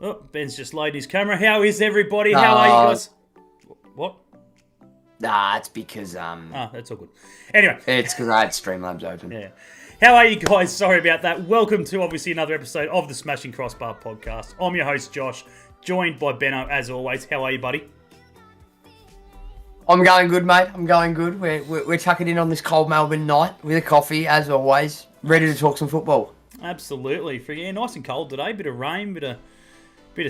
Oh, Ben's just loading his camera. How is everybody? How are you guys? What? Nah, it's because that's all good. Anyway, it's because I had Streamlabs open. Yeah. How are you guys? Sorry about that. Welcome to obviously another episode of the Smashing Crossbar Podcast. I'm your host Josh, joined by Benno as always. How are you, buddy? I'm going good, mate. I'm going good. We're chucking in on this cold Melbourne night with a coffee, as always. Ready to talk some football. Absolutely. Yeah, nice and cold today. Bit of rain, bit of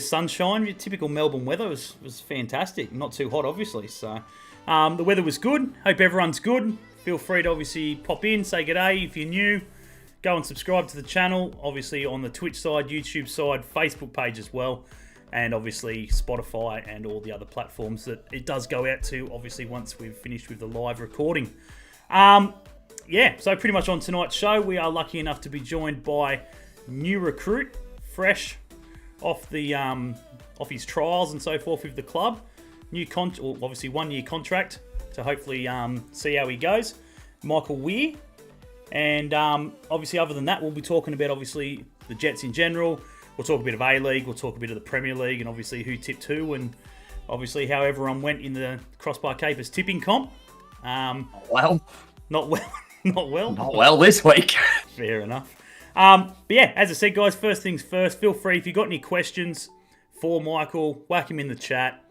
sunshine. Your typical Melbourne weather was fantastic. Not too hot, obviously. So the weather was good. Hope everyone's good. Feel free to obviously pop in, say g'day if you're new. Go and subscribe to the channel. Obviously on the Twitch side, YouTube side, Facebook page as well. And obviously Spotify and all the other platforms that it does go out to, obviously, once we've finished with the live recording. So pretty much on tonight's show, we are lucky enough to be joined by new recruit, fresh off the off his trials and so forth with the club. Obviously 1 year contract to hopefully see how he goes. Michael Weier. And obviously other than that, we'll be talking about obviously the Jets in general. We'll talk a bit of A-League, we'll talk a bit of the Premier League, and obviously who tipped who, and obviously how everyone went in the Crossbar Capers tipping comp. Well. Not well. Not well. Not well this week. Fair enough. But yeah, as I said, guys, first things first, feel free, if you've got any questions for Michael, whack him in the chat.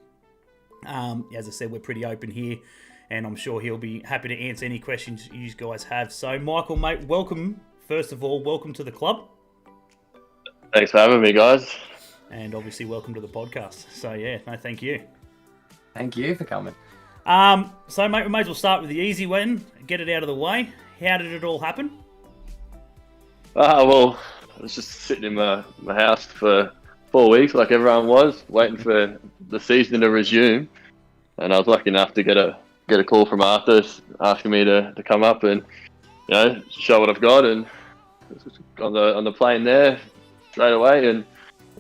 As I said, we're pretty open here, and I'm sure he'll be happy to answer any questions you guys have. So, Michael, mate, welcome. First of all, welcome to the club. Thanks for having me, guys. And obviously, welcome to the podcast. So, yeah, no, thank you. Thank you for coming. So, mate, we may as well start with the easy one, get it out of the way. How did it all happen? Well, I was just sitting in my house for 4 weeks, like everyone was, waiting for the season to resume. And I was lucky enough to get a call from Arthur asking me to come up and, show what I've got. And on the plane there straight away, and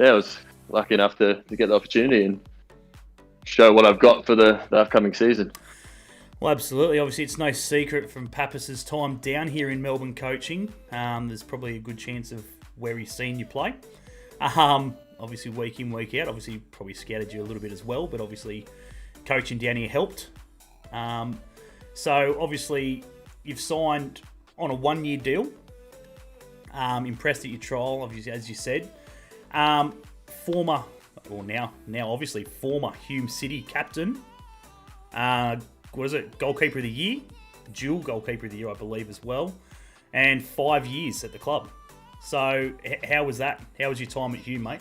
I was lucky enough to get the opportunity and show what I've got for the upcoming season. Well, absolutely. Obviously, it's no secret from Pappas's time down here in Melbourne coaching. There's probably a good chance of where he's seen you play. Obviously, week in, week out. Obviously, probably scouted you a little bit as well, but obviously, coaching down here helped. So, obviously, you've signed on a 1 year deal. Impressed at your trial, obviously, as you said. Now obviously former Hume City captain. What is it? Goalkeeper of the year, dual goalkeeper of the year, I believe, as well, and 5 years at the club. So how was that? How was your time at Hume, mate?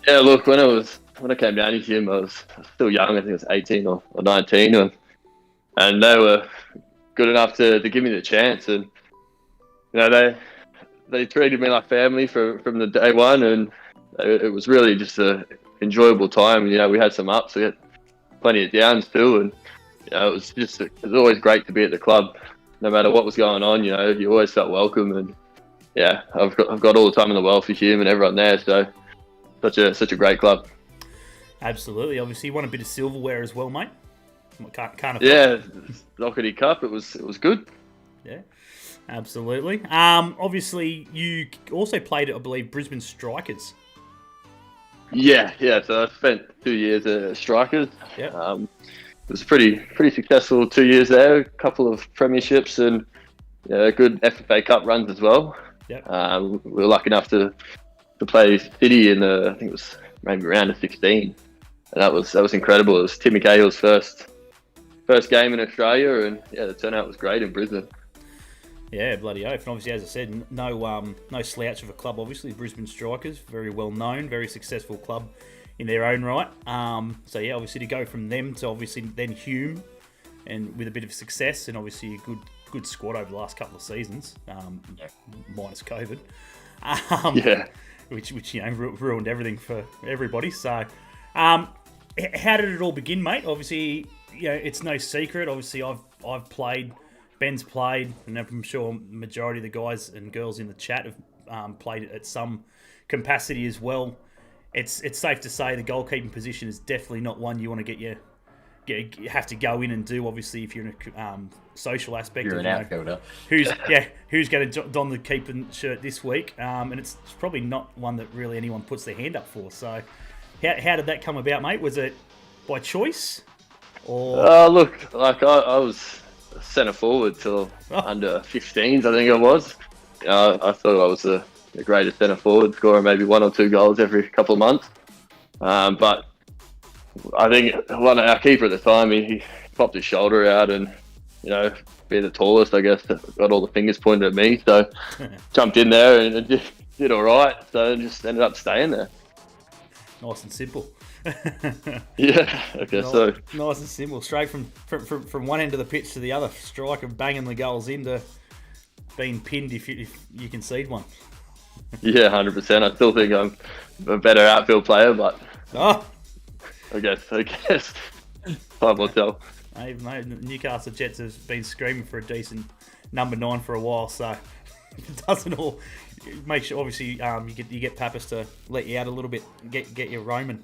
Yeah, look, when I came down to Hume, I was still young. I think I was 18 or 19, and they were good enough to give me the chance, and they treated me like family from the day one, and it was really just a enjoyable time. We had some ups, we had plenty of downs too, and it was always great to be at the club, no matter what was going on. You always felt welcome, and I've got all the time in the world for Hume and everyone there. So such a great club. Absolutely. Obviously, you won a bit of silverware as well, mate. Doherty Cup. It was good. Yeah. Absolutely. Obviously, you also played at, I believe, Brisbane Strikers. Yeah. So I spent 2 years at Strikers. Yeah. It was pretty successful 2 years there. A couple of premierships and good FFA Cup runs as well. Yeah. We were lucky enough to play City in I think it was maybe round of 16, and that was incredible. It was Timmy Cahill's first game in Australia, and the turnout was great in Brisbane. Yeah, bloody oath. And obviously, as I said, no slouch of a club, obviously. Brisbane Strikers, very well known, very successful club in their own right. Obviously to go from them to obviously then Hume, and with a bit of success, and obviously a good squad over the last couple of seasons, minus COVID. Which ruined everything for everybody. So, how did it all begin, mate? Obviously, it's no secret. Obviously, I've played. Ben's played, and I'm sure majority of the guys and girls in the chat have played at some capacity as well. It's safe to say the goalkeeping position is definitely not one you want to get your have to go in and do, obviously, if you're in a social aspect. You're an outfielder. Who's going to don the keeper shirt this week? And it's probably not one that really anyone puts their hand up for. So how did that come about, mate? Was it by choice? Or Look, like I was centre forward till under 15s, I think it was. I thought I was the greatest centre forward, scoring maybe 1 or 2 goals every couple of months. But I think our keeper at the time, he popped his shoulder out and, being the tallest, I guess, got all the fingers pointed at me. So jumped in there and did all right. So just ended up staying there. Nice and simple. Yeah, okay, so nice and simple. Straight from one end of the pitch to the other. Striker banging the goals in to being pinned if you concede one. Yeah, 100%. I still think I'm a better outfield player, but I guess time will tell. Even though Newcastle Jets have been screaming for a decent number 9 for a while, so it doesn't all make sure. Obviously, you get Pappas to let you out a little bit, get you roaming.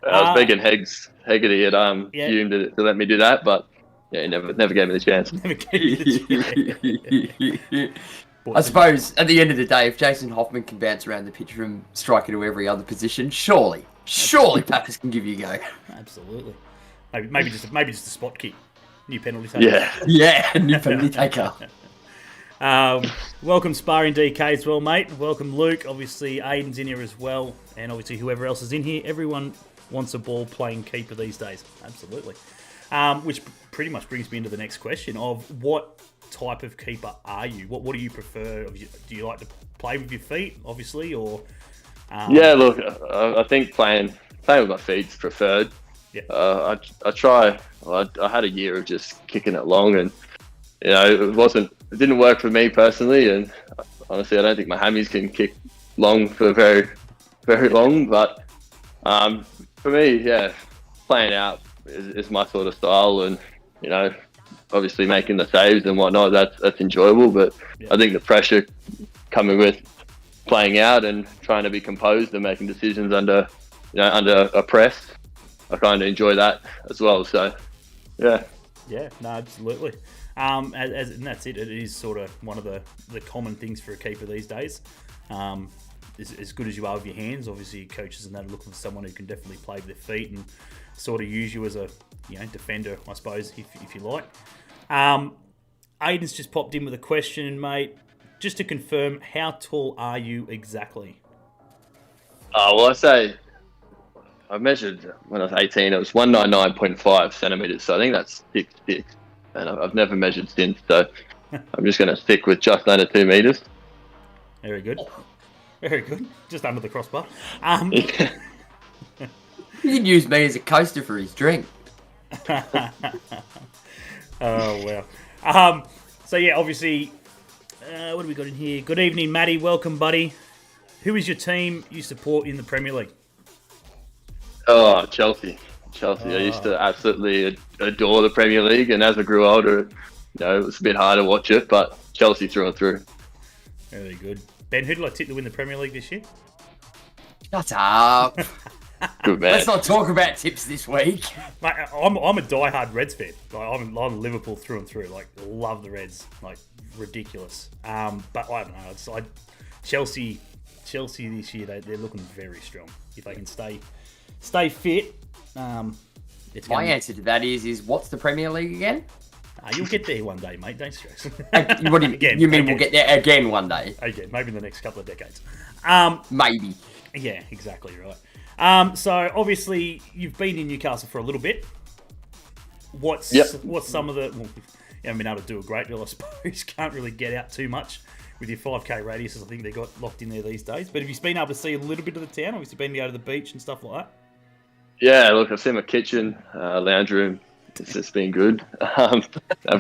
I was begging Hegarty at Hume to let me do that, but he never gave me the chance. Never gave you the chance. I suppose at the end of the day, if Jason Hoffman can bounce around the pitch from striker to every other position, surely Pappas can give you a go. Absolutely. Maybe just a spot kick. New penalty taker. Yeah, new penalty taker. Welcome Sparring DK as well, mate. Welcome Luke. Obviously Aiden's in here as well, and obviously whoever else is in here. Everyone wants a ball playing keeper these days. Absolutely. Which pretty much brings me into the next question of what type of keeper are you? What do you prefer? Do you like to play with your feet, obviously, or? Yeah, look, I think playing with my feet's preferred. Yeah. I had a year of just kicking it long, and it didn't work for me personally. And honestly, I don't think my hammies can kick long for very, very long. But for me, playing out is my sort of style, and obviously making the saves and whatnot, that's enjoyable. But I think the pressure coming with playing out and trying to be composed and making decisions under a press, I kind of enjoy that as well. So yeah, no, absolutely. And that's it. It is sort of one of the common things for a keeper these days. As good as you are with your hands, obviously coaches and that are looking for someone who can definitely play with their feet and sort of use you as a defender, I suppose, if you like. Aiden's just popped in with a question, mate. Just to confirm, how tall are you exactly? Well, I measured when I was 18. It was 199.5 centimeters, so I think that's 6'6", and I've never measured since. So I'm just going to stick with just under 2 meters. Very good. Very good. Just under the crossbar. You can use me as a coaster for his drink. Oh, wow. So, yeah, obviously, what have we got in here? Good evening, Matty. Welcome, buddy. Who is your team you support in the Premier League? Oh, Chelsea. I used to absolutely adore the Premier League, and as I grew older, it was a bit harder to watch it, but Chelsea through and through. Very good. Ben, who did I tip to win the Premier League this year? Shut up. Good man. Let's not talk about tips this week. Mate, I'm a diehard Reds fan. Like, I'm Liverpool through and through. Like, love the Reds. Like, ridiculous. But I don't know. Chelsea this year, they're looking very strong. If they can stay fit, My answer to that is what's the Premier League again? You'll get there one day, mate. Don't stress. What do you mean we'll get there again one day? Again, maybe in the next couple of decades. Maybe. Yeah, exactly right. So obviously you've been in Newcastle for a little bit. What's some of the? Well, you haven't been able to do a great deal, I suppose. Can't really get out too much with your 5k radiuses. I think they got locked in there these days. But have you been able to see a little bit of the town? Obviously, been to go to the beach and stuff like that. Yeah, look, I've seen my kitchen, lounge room. It's just been good. I've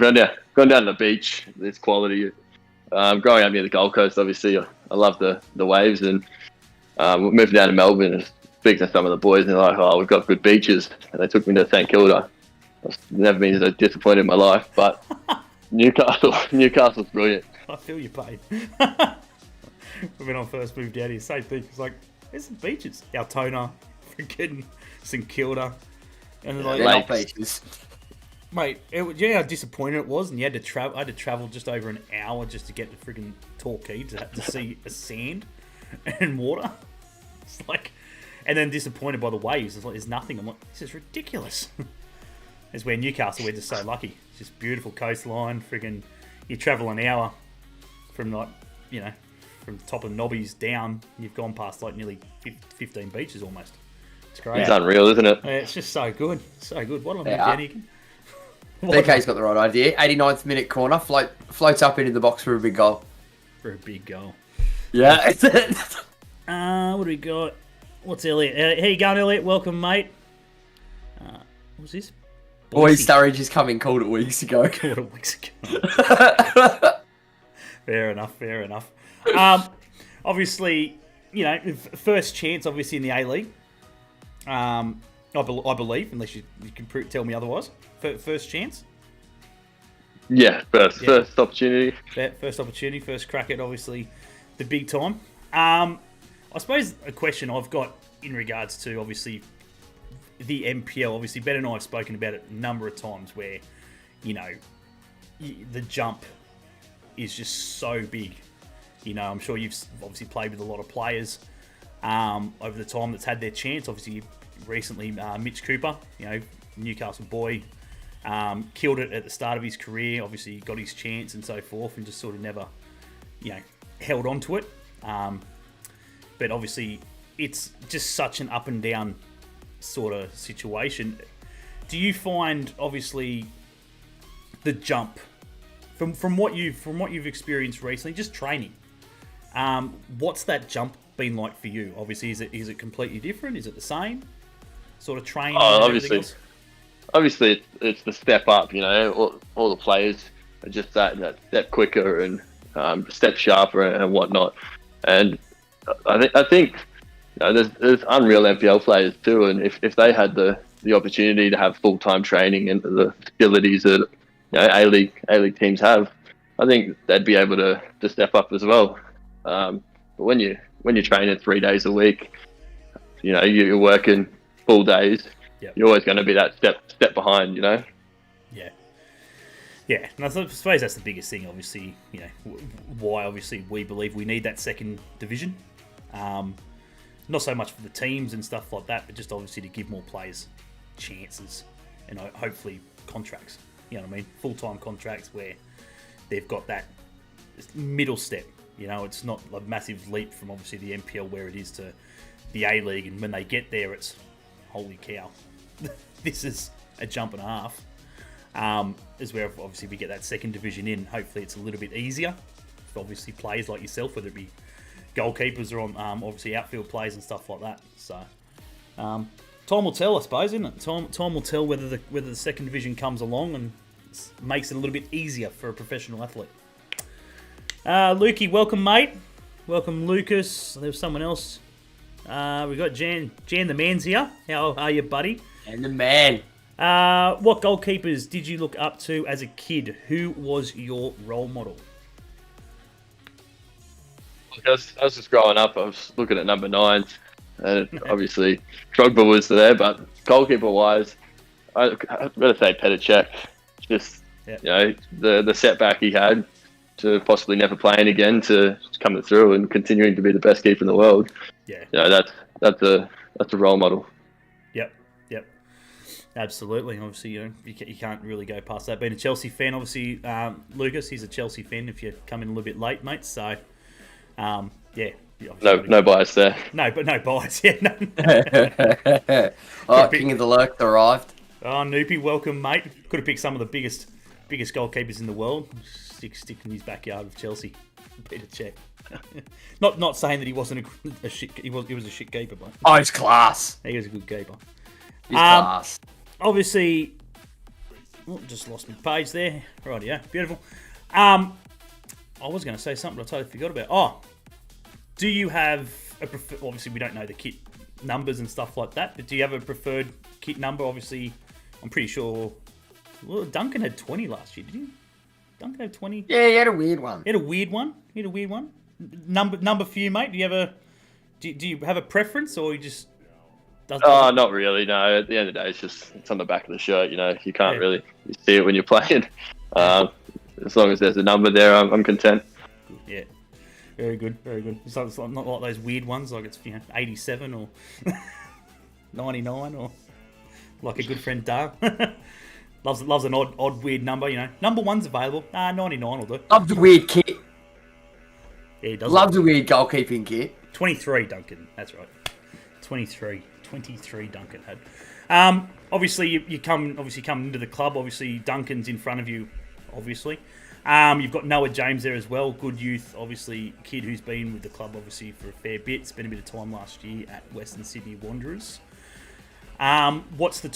gone down to the beach. It's quality. Growing up near the Gold Coast, obviously, I love the waves, and we moved down to Melbourne and speak to some of the boys, and they're like, "Oh, we've got good beaches," and they took me to St Kilda. I've never been so disappointed in my life, but Newcastle's brilliant. I feel your pain. When I first moved out here, same thing. It's like, there's some beaches. Altona, freaking St Kilda. And like, They're not beaches. mate, how disappointed it was, and you had to travel. I had to travel just over an hour just to get to freaking Torquay to see a sand and water. It's like, and then disappointed by the waves. It's like there's nothing. I'm like, this is ridiculous. It's where Newcastle, we're just so lucky. It's just beautiful coastline. Freaking, you travel an hour from like, from the top of Nobbies down. You've gone past like nearly 15 beaches almost. It's great. It's unreal, isn't it? Yeah, it's just so good. So good. What am I getting? BK's got the right idea. 89th minute corner, floats up into the box for a big goal. For a big goal. Yeah. What do we got? What's Elliot? How you going, Elliot? Welcome, mate. What's this? Boys, Sturridge is coming, called it weeks ago. Called it weeks ago. Fair enough. Obviously, first chance, obviously, in the A-League. I believe, unless you can tell me otherwise. First chance? Yeah, first opportunity. First opportunity, first crack at, obviously, the big time. I suppose a question I've got in regards to, obviously, the NPL. Obviously, Ben and I have spoken about it a number of times where, the jump is just so big. I'm sure you've obviously played with a lot of players over the time that's had their chance. Obviously, recently, Mitch Cooper, Newcastle boy, killed it at the start of his career. Obviously, got his chance and so forth, and just sort of never, held on to it. But obviously, it's just such an up and down sort of situation. Do you find, obviously, the jump from what you've experienced recently, just training? What's that jump been like for you? Obviously, is it completely different? Is it the same sort of training? Obviously, it's the step up. All the players are just that step quicker and step sharper and whatnot. And I think there's unreal NPL players too, and if they had the opportunity to have full-time training and the facilities that A-League teams have, I think they'd be able to step up as well. But when you're training 3 days a week, you're working full days. Yep. You're always going to be that step behind. Yeah, and I suppose that's the biggest thing. Obviously, why obviously we believe we need that second division. Not so much for the teams and stuff like that, but just obviously to give more players chances and hopefully contracts. You know what I mean? Full-time contracts where they've got that middle step. It's not a massive leap from obviously the NPL where it is to the A-League, and when they get there, it's holy cow, this is a jump and a half. Is where obviously we get that second division in. Hopefully, it's a little bit easier for obviously players like yourself, whether it be goalkeepers or on obviously outfield plays and stuff like that. So time will tell, I suppose, isn't it? Time will tell whether the second division comes along and makes it a little bit easier for a professional athlete. Lukey, welcome, mate. Welcome, Lucas. There was someone else. We got Jan the man's here. How are you, buddy? And the man. What goalkeepers did you look up to as a kid? Who was your role model? I was just growing up. I was looking at number 9s, and obviously Drogba was there. But goalkeeper-wise, I've got to say Petr. Just the setback he had to possibly never playing again, to coming through and continuing to be the best keeper in the world. Yeah, that's a role model. Yep, absolutely. Obviously, you can't really go past that. Being a Chelsea fan, obviously, Lucas, he's a Chelsea fan. If you come in a little bit late, mate, so yeah. No bias there. No bias. Yeah, no. King of the Lurk arrived. Oh, Noopy, welcome, mate. Could have picked some of the biggest goalkeepers in the world. Stick in his backyard with Chelsea. Petr. Not saying that he wasn't a shit. He was a shit keeper, but oh, he's class. He was a good keeper. He's class. Obviously, just lost my page there. Rightio, beautiful. I was going to say something, but I totally forgot about. Oh, do you have a obviously we don't know the kit numbers and stuff like that, but do you have a preferred kit number? Obviously, I'm pretty sure. Well, Duncan had 20 last year, did he? Duncan had 20. Yeah, he had a weird one. He had a weird one. Number for you, mate. Do you have a preference, or you just Oh, not really. No, at the end of the day, it's on the back of the shirt. You can't really see it when you're playing. As long as there's a number there, I'm content. Yeah, very good, very good. It's not like those weird ones, like it's 87 or 99 or like a good friend Dale. loves an odd weird number. Number one's available. 99 will do. Love the weird kit. Yeah, he does. Love the weird goalkeeping kit. 23 Duncan. That's right. 23 Duncan had. Obviously you come into the club. Obviously Duncan's in front of you. Obviously, you've got Noah James there as well. Good youth, obviously kid who's been with the club obviously for a fair bit. Spent a bit of time last year at Western Sydney Wanderers. What's the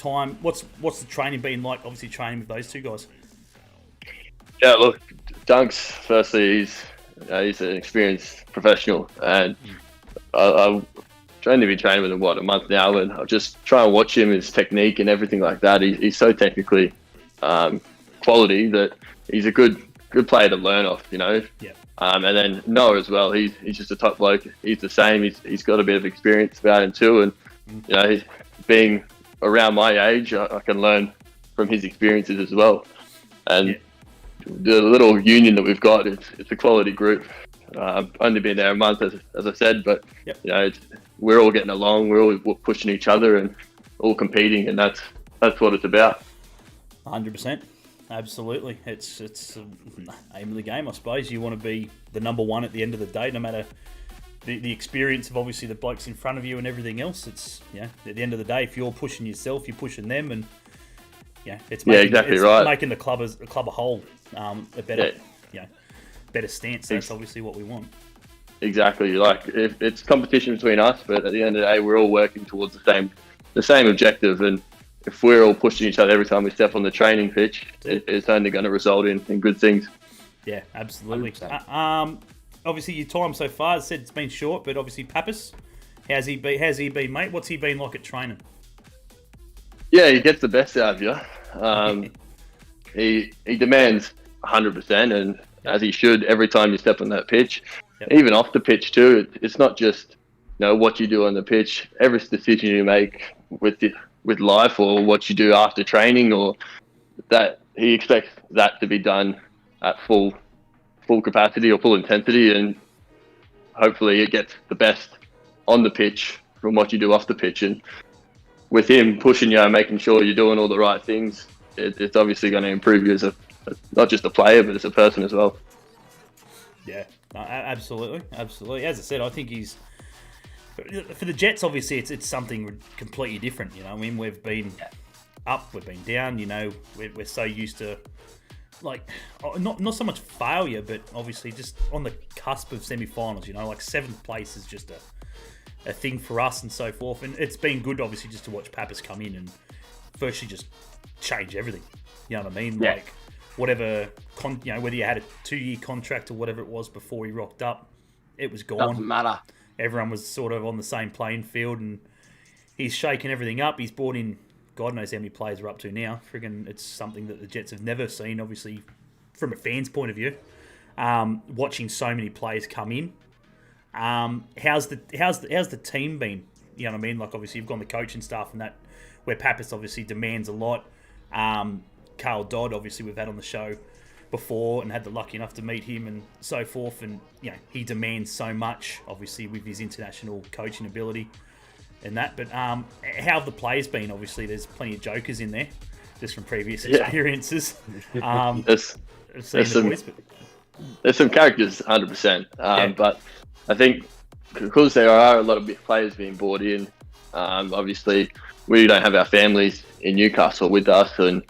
training been like? Obviously training with those two guys. Yeah, look, Dunks. Firstly, he's an experienced professional, and I've only been training with him a month now, and I'll just try and watch him, his technique and everything like that. He's so technically quality that he's a good player to learn off, Yeah. And then Noah as well. He's just a top bloke. He's the same. He's got a bit of experience about him too, and being around my age, I can learn from his experiences as well. And the little union that we've got, it's a quality group. I've only been there a month, as I said, but we're all getting along. We're all pushing each other and all competing, and that's what it's about. 100%, absolutely. It's aim of the game, I suppose. You want to be the number one at the end of the day, no matter the experience of obviously the blokes in front of you and everything else. It's at the end of the day, if you're pushing yourself, you're pushing them, and it's making the club a whole a better better stance. That's obviously what we want. Exactly. Like if it's competition between us, but at the end of the day, we're all working towards the same objective. And if we're all pushing each other every time we step on the training pitch, it's only going to result in good things. Yeah, absolutely. Obviously, your time so far, as said, it's been short, but obviously, Pappas, how's he been, mate? What's he been like at training? Yeah, he gets the best out of you. He demands 100%, and as he should every time you step on that pitch. Yep. Even off the pitch too. It's not just what you do on the pitch. Every decision you make with life, or what you do after training, or that he expects that to be done at full capacity or full intensity, and hopefully it gets the best on the pitch from what you do off the pitch. And with him pushing you and making sure you're doing all the right things, it's obviously going to improve you as not just a player, but as a person as well. Yeah, absolutely. As I said, I think he's for the Jets. Obviously, it's something completely different. I mean, we've been up, we've been down. We're so used to not so much failure, but obviously just on the cusp of semi-finals. Like seventh place is just a thing for us and so forth. And it's been good, obviously, just to watch Pappas come in and firstly just change everything. You know what I mean? Yeah. Like whatever, whether you had a 2-year contract or whatever it was before he rocked up, it was gone. Doesn't matter. Everyone was sort of on the same playing field, and he's shaking everything up. He's brought in, God knows how many players are up to now. Friggin', it's something that the Jets have never seen, obviously, from a fan's point of view. Watching so many players come in. How's the team been? You know what I mean? Like, obviously, you've got the coaching staff and that, where Pappas obviously demands a lot. Carl Dodd, obviously, we've had on the show before and had the lucky enough to meet him and so forth. And, he demands so much, obviously, with his international coaching ability and that. But how have the players been? Obviously, there's plenty of jokers in there, just from previous experiences. There's some characters, 100%. But I think because there are a lot of players being brought in, obviously, we don't have our families in Newcastle with us, and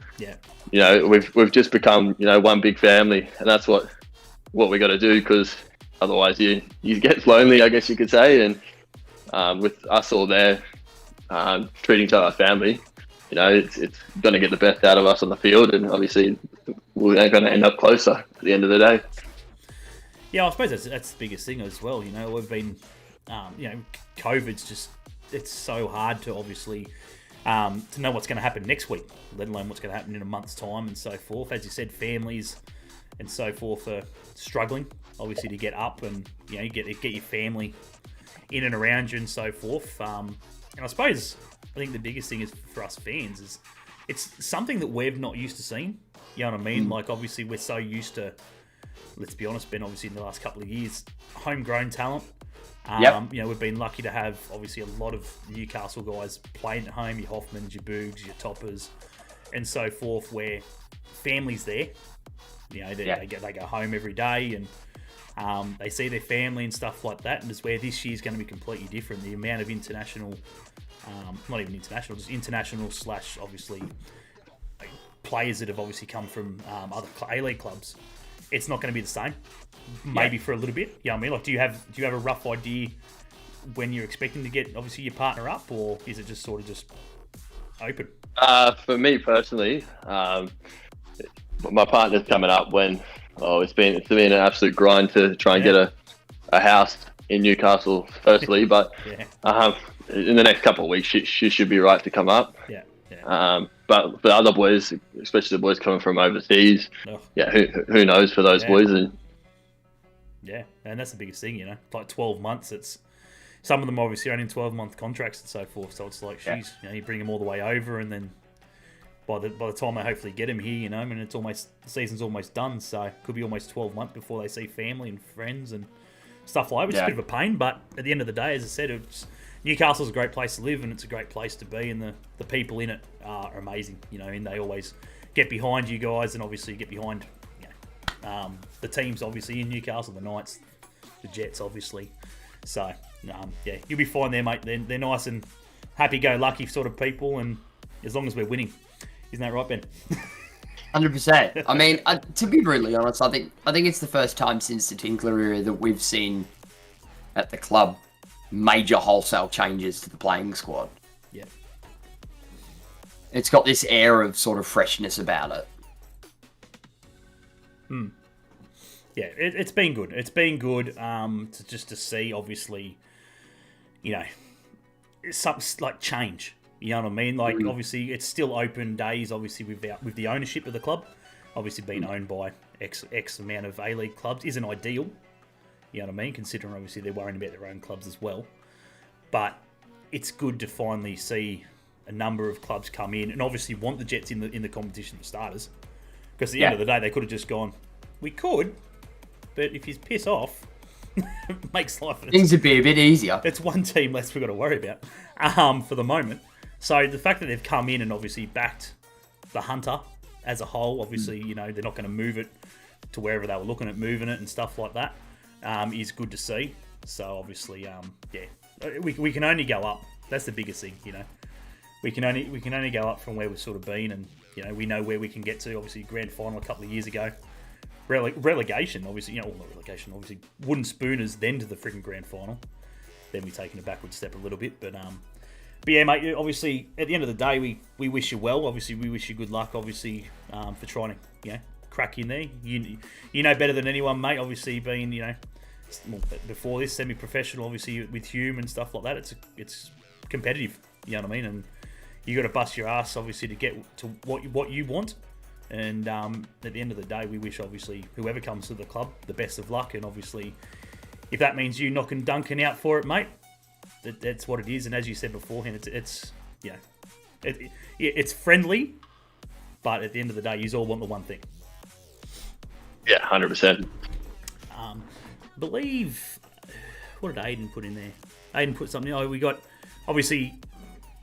we've just become one big family, and that's what we got to do, because otherwise you get lonely, I guess you could say. And with us all there, treating each other like family, it's going to get the best out of us on the field, and obviously we're going to end up closer at the end of the day. Yeah, I suppose that's the biggest thing as well. We've been, COVID's just, it's so hard to obviously to know what's going to happen next week, let alone what's going to happen in a month's time and so forth. As you said, families and so forth are struggling, obviously, to get up and get your family in and around you and so forth. And I suppose, I think the biggest thing is for us fans is it's something that we've not used to seeing. You know what I mean? Like, obviously, we're so used to, let's be honest, Ben, obviously in the last couple of years, homegrown talent. You know, we've been lucky to have, obviously, a lot of Newcastle guys playing at home, your Hoffmans, your Boogs, your Toppers, and so forth, where families there. You know, they go home every day and they see their family and stuff like that. And it's where this year's going to be completely different. The amount of international, not even international, just international / obviously players that have obviously come from other A-League clubs. It's not going to be the same. Maybe for a little bit. You know what I mean? Like, do you have a rough idea when you're expecting to get obviously your partner up, or is it just sort of just open? For me personally, my partner's coming up when it's been an absolute grind to try and get a house in Newcastle firstly, but in the next couple of weeks she should be right to come up. But for other boys, especially the boys coming from overseas, who knows for those boys. And that's the biggest thing, you know. Like 12 months, it's some of them obviously only in 12-month contracts and so forth. So it's like, you know, you bring them all the way over, and then by the time they hopefully get them here, you know, I mean, the season's almost done, so it could be almost 12 months before they see family and friends and stuff like that, which is a bit of a pain. But at the end of the day, as I said, Newcastle's a great place to live, and it's a great place to be, and the people in it are amazing, you know, and they always get behind you guys, and obviously get behind the teams obviously in Newcastle, the Knights, the Jets obviously. So you'll be fine there, mate. They're nice and happy-go-lucky sort of people, and as long as we're winning, isn't that right, Ben? 100%. I mean, to be brutally honest, I think it's the first time since the Tinkler era that we've seen at the club major wholesale changes to the playing squad. Yeah. It's got this air of sort of freshness about it. Yeah, it's been good. It's been good to see, obviously, you know, some like change. You know what I mean? Like, obviously, it's still open days, obviously, with the ownership of the club. Obviously, being owned by X amount of A-League clubs isn't ideal. You know what I mean? Considering, obviously, they're worrying about their own clubs as well. But it's good to finally see a number of clubs come in and obviously want the Jets in the competition for starters. Because at the end of the day, they could have just gone, we could, but if you piss off, it makes life... Things would be a bit easier. It's one team less we've got to worry about for the moment. So the fact that they've come in and obviously backed the Hunter as a whole, obviously, you know, they're not going to move it to wherever they were looking at moving it and stuff like that, is good to see. So obviously, we can only go up. That's the biggest thing, you know. We can only go up from where we've sort of been, and you know we know where we can get to. Obviously, grand final a couple of years ago, relegation. Obviously, you know, not relegation. Obviously, wooden spooners then to the freaking grand final. Then we taken a backward step a little bit, but yeah, mate. Obviously, at the end of the day, we wish you well. Obviously, we wish you good luck. Obviously, for trying to crack in there. You know better than anyone, mate. Obviously, being before this semi-professional, obviously with Hume and stuff like that, it's competitive. You know what I mean? And you got to bust your ass, obviously, to get to what you want. And at the end of the day, we wish, obviously, whoever comes to the club the best of luck. And obviously, if that means you knocking Duncan out for it, mate, that's what it is. And as you said beforehand, it's friendly, but at the end of the day, you all want the one thing. Yeah, 100%. Believe, what did Aiden put in there? Aiden put something. Oh, we got obviously.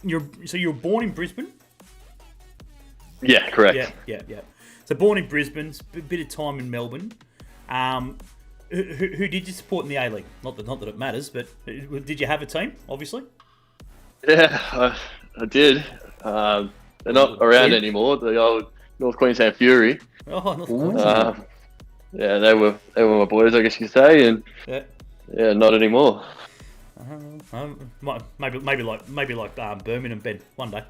You were born in Brisbane? Yeah, correct. Yeah. So born in Brisbane, a bit of time in Melbourne. Who did you support in the A-League? Not that it matters, but did you have a team, obviously? Yeah, I did. They're not around anymore, the old North Queensland Fury. Oh, North Queensland. Yeah, they were my boys, I guess you could say, and not anymore. Maybe like Birmingham, Ben, one day.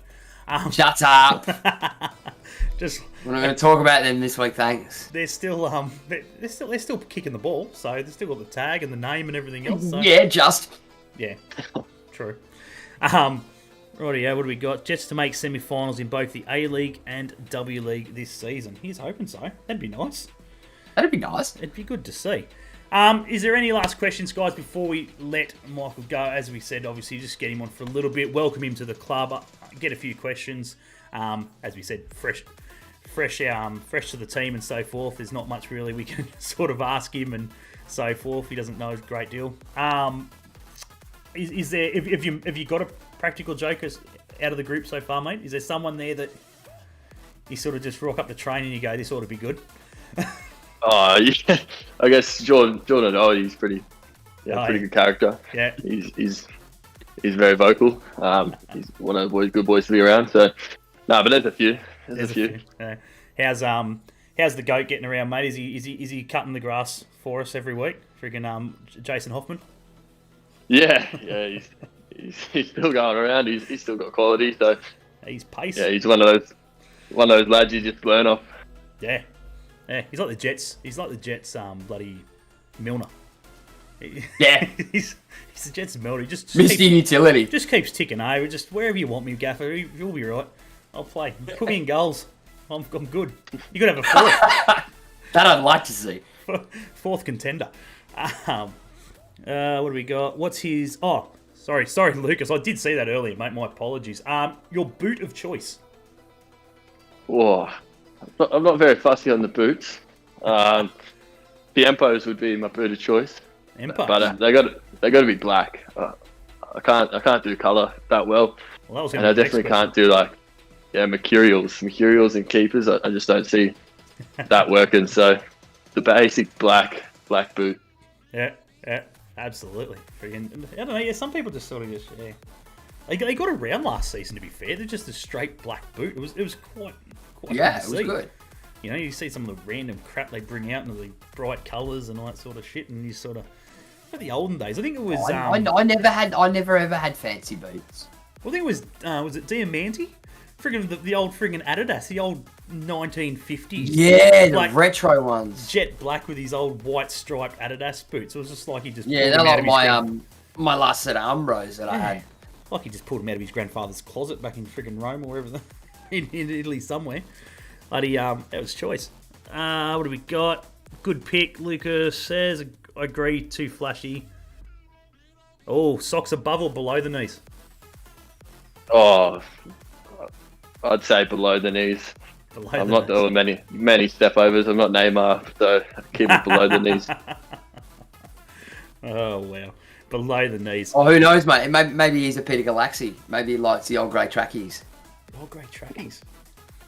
Shut up. We're not going to talk about them this week, thanks. They're still they're still kicking the ball, so they've still got the tag and the name and everything else. So. Yeah, true. Rightio, what do we got? Jets to make semi-finals in both the A-League and W League this season. Here's hoping so. That'd be nice. That'd be nice. It'd be good to see. Is there any last questions, guys, before we let Michael go? As we said, obviously, just get him on for a little bit, welcome him to the club, get a few questions. As we said, fresh to the team and so forth. There's not much really we can sort of ask him and so forth. He doesn't know a great deal. Is there? Have you got a practical joke out of the group so far, mate? Is there someone there that you sort of just rock up the train and you go, "This ought to be good"? Oh, yeah. I guess Jordan. He's pretty good character. Yeah, he's very vocal. He's one of the good boys to be around. So, but there's a few. There's a few. How's the goat getting around, mate? Is he cutting the grass for us every week? Friggin' Jason Hoffman. Yeah. He's still going around. He's still got quality. So he's pace. Yeah, he's one of those lads you just learn off. Yeah. He's like the Jets. He's like the Jets. Bloody Milner. Yeah. he's the Jets Milner. He just Mr. Utility. Just keeps ticking over. Just wherever you want me, Gaffer. You'll be right. I'll play. Put me in goals. I'm good. You got to have a fourth. That I'd like to see. Fourth contender. What do we got? What's his? Oh, sorry, Lucas. I did see that earlier, mate. My apologies. Your boot of choice. Whoa, I'm not very fussy on the boots. The Empos would be my boot of choice. Empos, but they got to be black. I can't do colour that well, and I definitely can't do Mercurials and keepers. I just don't see that working. So the basic black boot. Yeah, absolutely. I don't know. Yeah, some people just sort of They got around last season. To be fair, they're just a straight black boot. It was quite. Yeah, it was good. You know, you see some of the random crap they bring out into the bright colours and all that sort of shit, and you sort of. For the olden days, I think it was. I never ever had fancy boots. I think it was it Diamante? Friggin' the old friggin' Adidas, the old 1950s. Yeah, the retro ones. Jet black with his old white striped Adidas boots. It was just like he just they're like my last set of Umbros that I had. Like he just pulled them out of his grandfather's closet back in friggin' Rome or wherever in Italy somewhere. But that was choice. What do we got? Good pick, Lucas says. I agree, too flashy. Oh, socks above or below the knees? Oh, I'd say below the knees. I'm not doing many step overs. I'm not Neymar, so keep it below the knees. Oh, wow. Below the knees. Oh, who knows, mate? Maybe he's a Peter Galaxy. Maybe he likes the old grey trackies. The old grey trackies?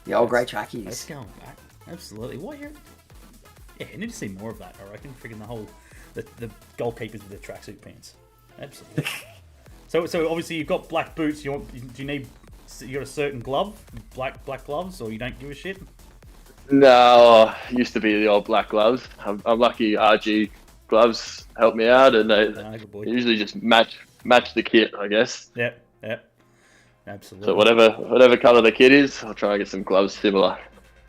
The old grey trackies. That's going back. Absolutely. What year? Yeah, I need to see more of that, I reckon. Friggin' the goalkeepers with the tracksuit pants. Absolutely. So obviously you've got black boots. You got a certain glove, black gloves, or you don't give a shit? No, used to be the old black gloves. I'm lucky RG gloves help me out, and they usually just match the kit, I guess. Yep, absolutely. So whatever colour the kit is, I'll try and get some gloves similar.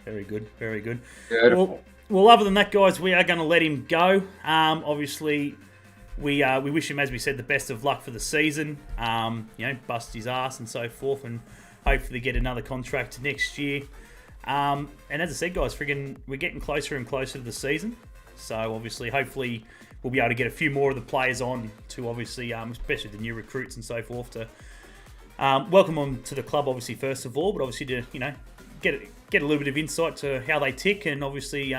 Very good, very good. Beautiful. Well, other than that, guys, we are going to let him go. Obviously, we wish him, as we said, the best of luck for the season. Bust his ass and so forth, and hopefully get another contract next year. And as I said, guys, we're getting closer and closer to the season. So obviously, hopefully, we'll be able to get a few more of the players on to obviously, especially the new recruits and so forth, to welcome them to the club. Obviously, first of all, but obviously to get a little bit of insight to how they tick, and obviously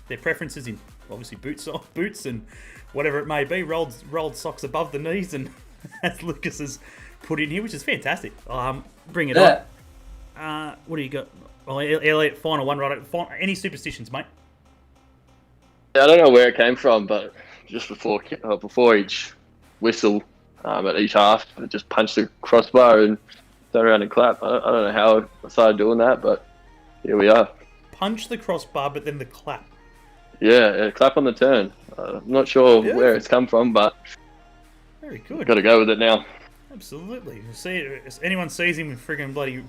their preferences in obviously boots and whatever it may be, rolled socks above the knees, and as Lucas has put in here, which is fantastic. Bring it on. What do you got? Well, Elliot, final one, right? Any superstitions, mate? I don't know where it came from, but just before each whistle at each half, I just punched the crossbar and turn around and clap. I don't know how I started doing that, but here we are. Punch the crossbar, but then the clap. Yeah, clap on the turn. I'm not sure where it's come from, but very good. Got to go with it now. Absolutely. See, if anyone sees him with friggin' bloody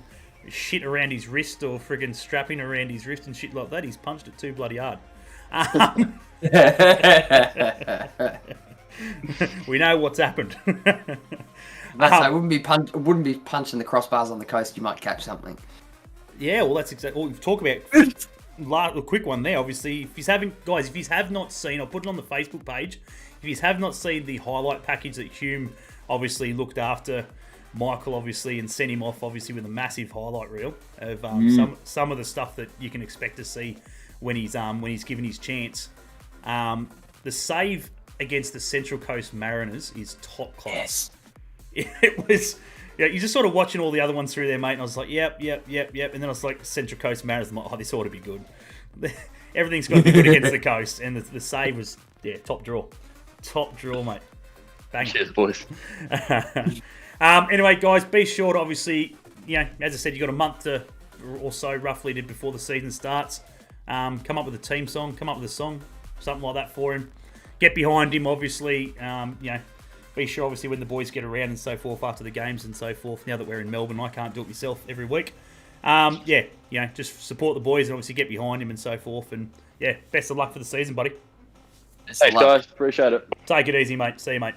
shit around his wrist or friggin' strapping around his wrist and shit like that, he's punched it too bloody hard. We know what's happened. I wouldn't be punching the crossbars on the coast. You might catch something. Yeah, well, that's exactly what we've talked about. a quick one there. Obviously, if you have not seen, I'll put it on the Facebook page. If you have not seen the highlight package that Hume obviously looked after Michael, obviously, and sent him off, obviously, with a massive highlight reel of some of the stuff that you can expect to see when he's given his chance. The save against the Central Coast Mariners is top class. Yes. It was. Yeah, you're just sort of watching all the other ones through there, mate, and I was like, yep. And then I was like, Central Coast Mariners, I'm like, oh, this ought to be good. Everything's got to be good against the coast, and the save was, top draw. Top draw, mate. Bang. Cheers, boys. Anyway, guys, be sure to obviously, as I said, you got a month or so roughly before the season starts. Come up with a team song, come up with a song, something like that for him. Get behind him, obviously. Be sure, obviously, when the boys get around and so forth after the games and so forth. Now that we're in Melbourne, I can't do it myself every week. Just support the boys and obviously get behind him and so forth. And best of luck for the season, buddy. Thanks, guys. Appreciate it. Take it easy, mate. See you, mate.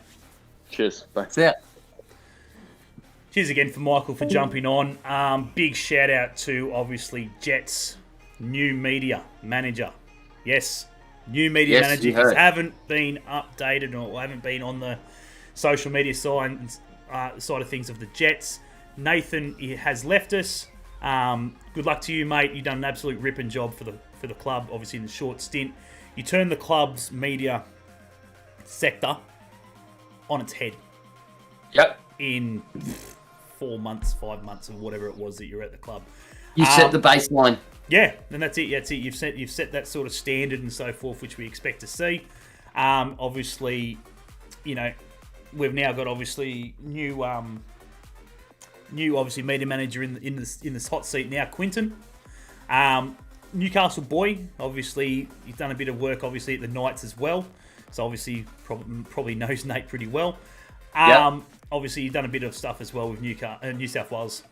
Cheers. Bye. See ya. Cheers again for Michael for jumping on. Big shout out to obviously Jets' new media manager. Yes, new media manager. If you haven't been updated or haven't been on the social media side of things of the Jets, Nathan has left us. Good luck to you, mate. You've done an absolute ripping job for the club. Obviously, in the short stint, you turned the club's media sector on its head. Yep. In 4 months, 5 months, or whatever it was that you're at the club. You set the baseline. Yeah, and that's it. Yeah, that's it. You've set that sort of standard and so forth, which we expect to see. Obviously, we've now got obviously new obviously media manager in this hot seat now, Quinton. Newcastle boy, obviously he's done a bit of work obviously at the Knights as well, so obviously probably knows Nate pretty well. Obviously he's done a bit of stuff as well with Northern New South Wales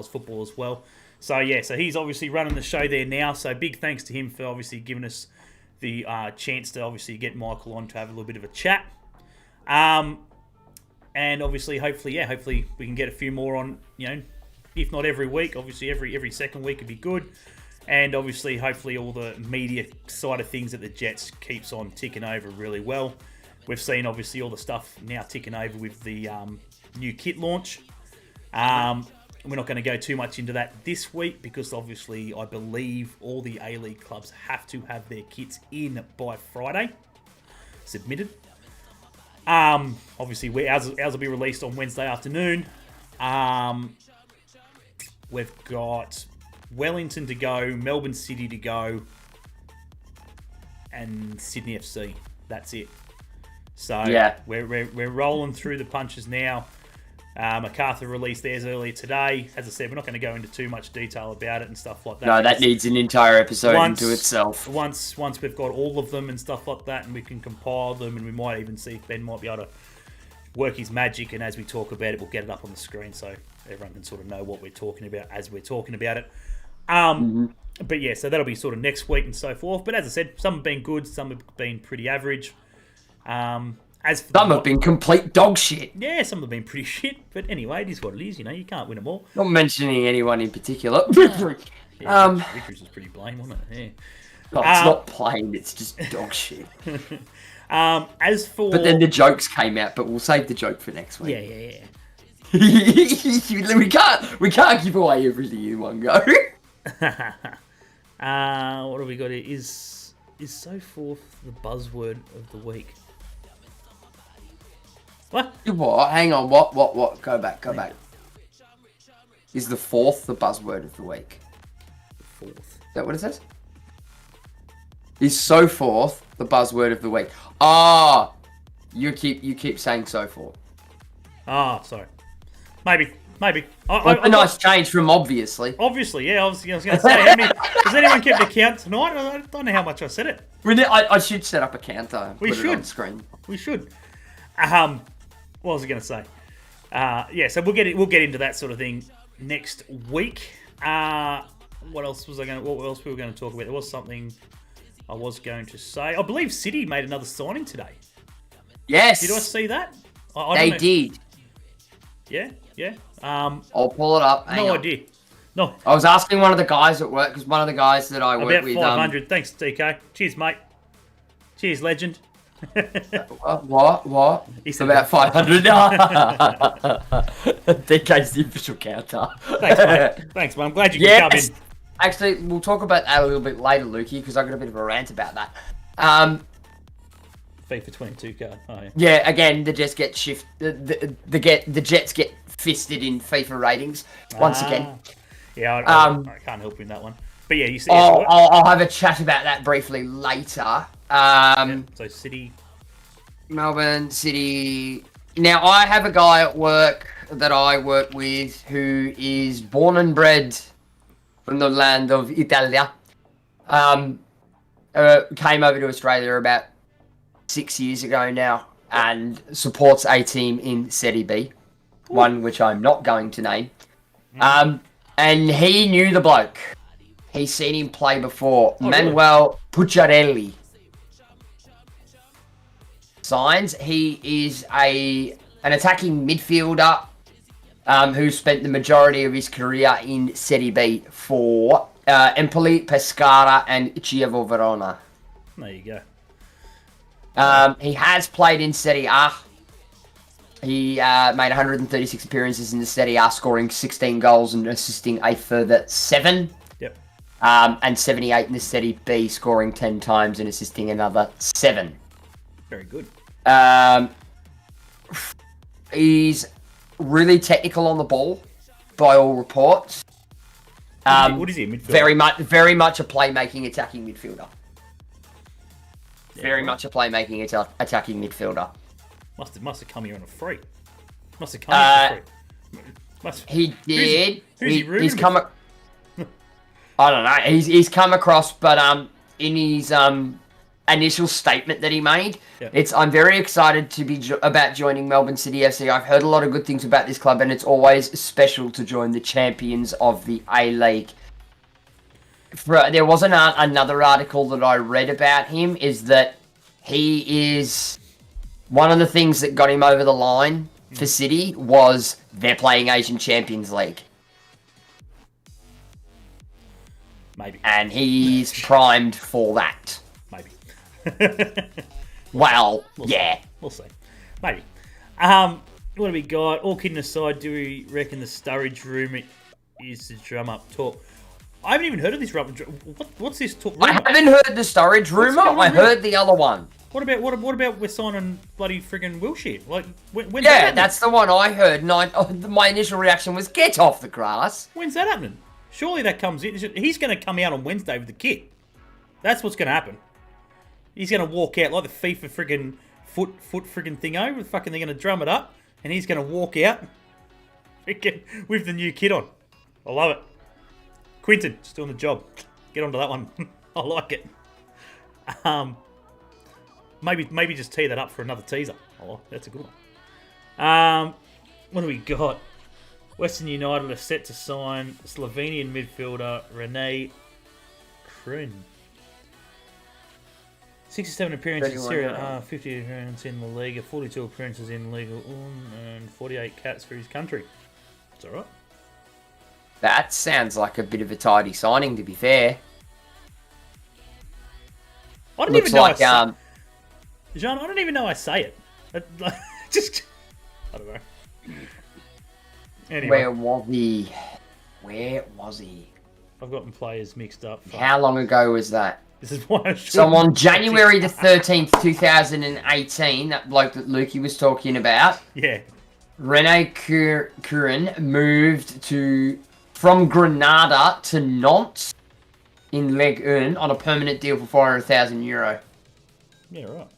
football as well. So he's obviously running the show there now. So big thanks to him for obviously giving us the chance to obviously get Michael on to have a little bit of a chat. And obviously, hopefully we can get a few more on, if not every week, obviously every second week would be good. And obviously, hopefully all the media side of things at the Jets keeps on ticking over really well. We've seen obviously all the stuff now ticking over with the new kit launch. We're not going to go too much into that this week because obviously I believe all the A-League clubs have to have their kits in by Friday, submitted. Obviously, ours will be released on Wednesday afternoon. We've got Wellington to go, Melbourne City to go, and Sydney FC. That's it. So we're rolling through the punches now. MacArthur released theirs earlier today. As I said, we're not going to go into too much detail about it and stuff like that. No, that needs an entire episode into itself. Once we've got all of them and stuff like that, and we can compile them, and we might even see if Ben might be able to work his magic, and as we talk about it, we'll get it up on the screen so everyone can sort of know what we're talking about as we're talking about it. But yeah, so that'll be sort of next week and so forth. But as I said, some have been good, some have been pretty average. Some have been complete dog shit. Yeah, some have been pretty shit. But anyway, it is what it is. You can't win them all. Not mentioning anyone in particular. Victories was pretty plain, wasn't it? Yeah. No, it's not plain. It's just dog shit. But then the jokes came out. But we'll save the joke for next week. Yeah. we can't give away everything in one go. What have we got here? Is so forth the buzzword of the week? What? Hang on. What? Go back. Is the fourth the buzzword of the week? Fourth. Is that what it says? Is so forth the buzzword of the week? Ah, you keep saying so forth. Ah, sorry. Maybe. A nice change from obviously. Obviously, yeah. I was going to say, has anyone kept a count tonight? I don't know how much I said it. I should set up a counter. Put it on screen. We should. What was I going to say? So we'll get into that sort of thing next week. What else were we going to talk about? There was something I was going to say. I believe City made another signing today. Yes. Did I see that? They did. Yeah. I'll pull it up. No idea. No, I was asking one of the guys at work, because one of the guys that I work about with... 500. Thanks, DK. Cheers, mate. Cheers, legend. What? He said About 500. DK's the official counter. Thanks, mate. Thanks, mate. I'm glad you could come in. Actually, we'll talk about that a little bit later, Lukey, because I got a bit of a rant about that. FIFA 22 card. Oh, yeah. Yeah, again, the Jets get the Jets get fisted in FIFA ratings once again. Yeah, I can't help you in that one. But yeah, you see. I'll have a chat about that briefly later. So City, Melbourne City. Now I have a guy at work that I work with who is born and bred from the land of Italia. Came over to Australia about 6 years ago now and supports a team in Serie B, one which I'm not going to name. And he knew the bloke. He's seen him play before. Manuel Pucciarelli. Signs. He is an attacking midfielder who spent the majority of his career in Serie B for Empoli, Pescara, and Chievo Verona. There you go. He has played in Serie A. He made 136 appearances in the Serie A, scoring 16 goals and assisting a further 7. Yep. And 78 in the Serie B, scoring 10 times and assisting another 7. Very good. He's really technical on the ball, by all reports. What is he, a midfielder? Very much a playmaking attacking midfielder. Yeah, very much a playmaking attacking midfielder. Must have come here on a free. Must have come here for free. He did. He's come. I don't know. He's come across, but in his initial statement that he made, I'm very excited to be about joining Melbourne City FC. I've heard a lot of good things about this club, and it's always special to join the champions of the A-League. There was another article that I read about him, is that he is... One of the things that got him over the line for City was they're playing Asian Champions League. Maybe. And he's primed for that. Maybe. Well, we'll yeah. See. We'll see. Maybe. What do we got? All kidding aside, do we reckon the Sturridge rumour is to drum up talk? I haven't even heard of this rumour. What's this talk? I haven't heard the Sturridge rumour. I heard the other one. What about we're signing bloody friggin' Wilshere? Like, when's that Yeah, happening? that's the one I heard. And my initial reaction was, get off the grass. When's that happening? Surely that comes in. He's going to come out on Wednesday with the kit. That's what's going to happen. He's going to walk out like the FIFA friggin' foot friggin' thing over. Fucking, they're going to drum it up, and he's going to walk out with the new kit on. I love it. Quinton, just doing the job. Get onto that one. I like it. Maybe just tee that up for another teaser. Oh, that's a good one. What do we got? Western United are set to sign Slovenian midfielder Rene Krun. 67 appearances in Serie A, 50 appearances in the Liga, 42 appearances in Liga 1, and 48 caps for his country. It's alright. That sounds like a bit of a tidy signing, to be fair. I don't even know Jean, I don't even know I say it. I don't know. Anyway. Where was he? I've gotten players mixed up. How long ago was that? This is why I So on January the 13th, 2018, that bloke that Lukey was talking about. Yeah. Rene Kurin moved from Granada to Nantes in Ligue 1 on a permanent deal for €400,000. Yeah, right.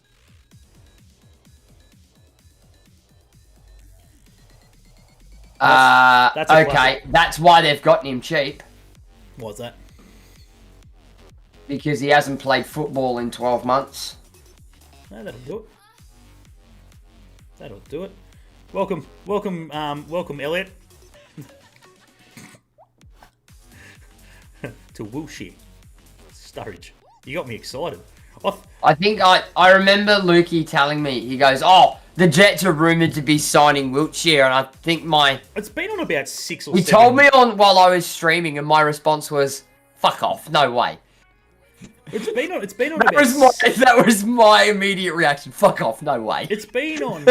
That's okay, that's why they've gotten him cheap. What's that? Because he hasn't played football in 12 months. No, that'll do it. That'll do it. Welcome, Elliot. To Wilshere. Sturridge. You got me excited. I think I remember Lukey telling me, he goes, oh, the Jets are rumoured to be signing Wiltshire, and I think It's been on about 6 or 7. He told me on while I was streaming, and my response was, "Fuck off, no way." It's been on That was my immediate reaction. Fuck off, no way. It's been on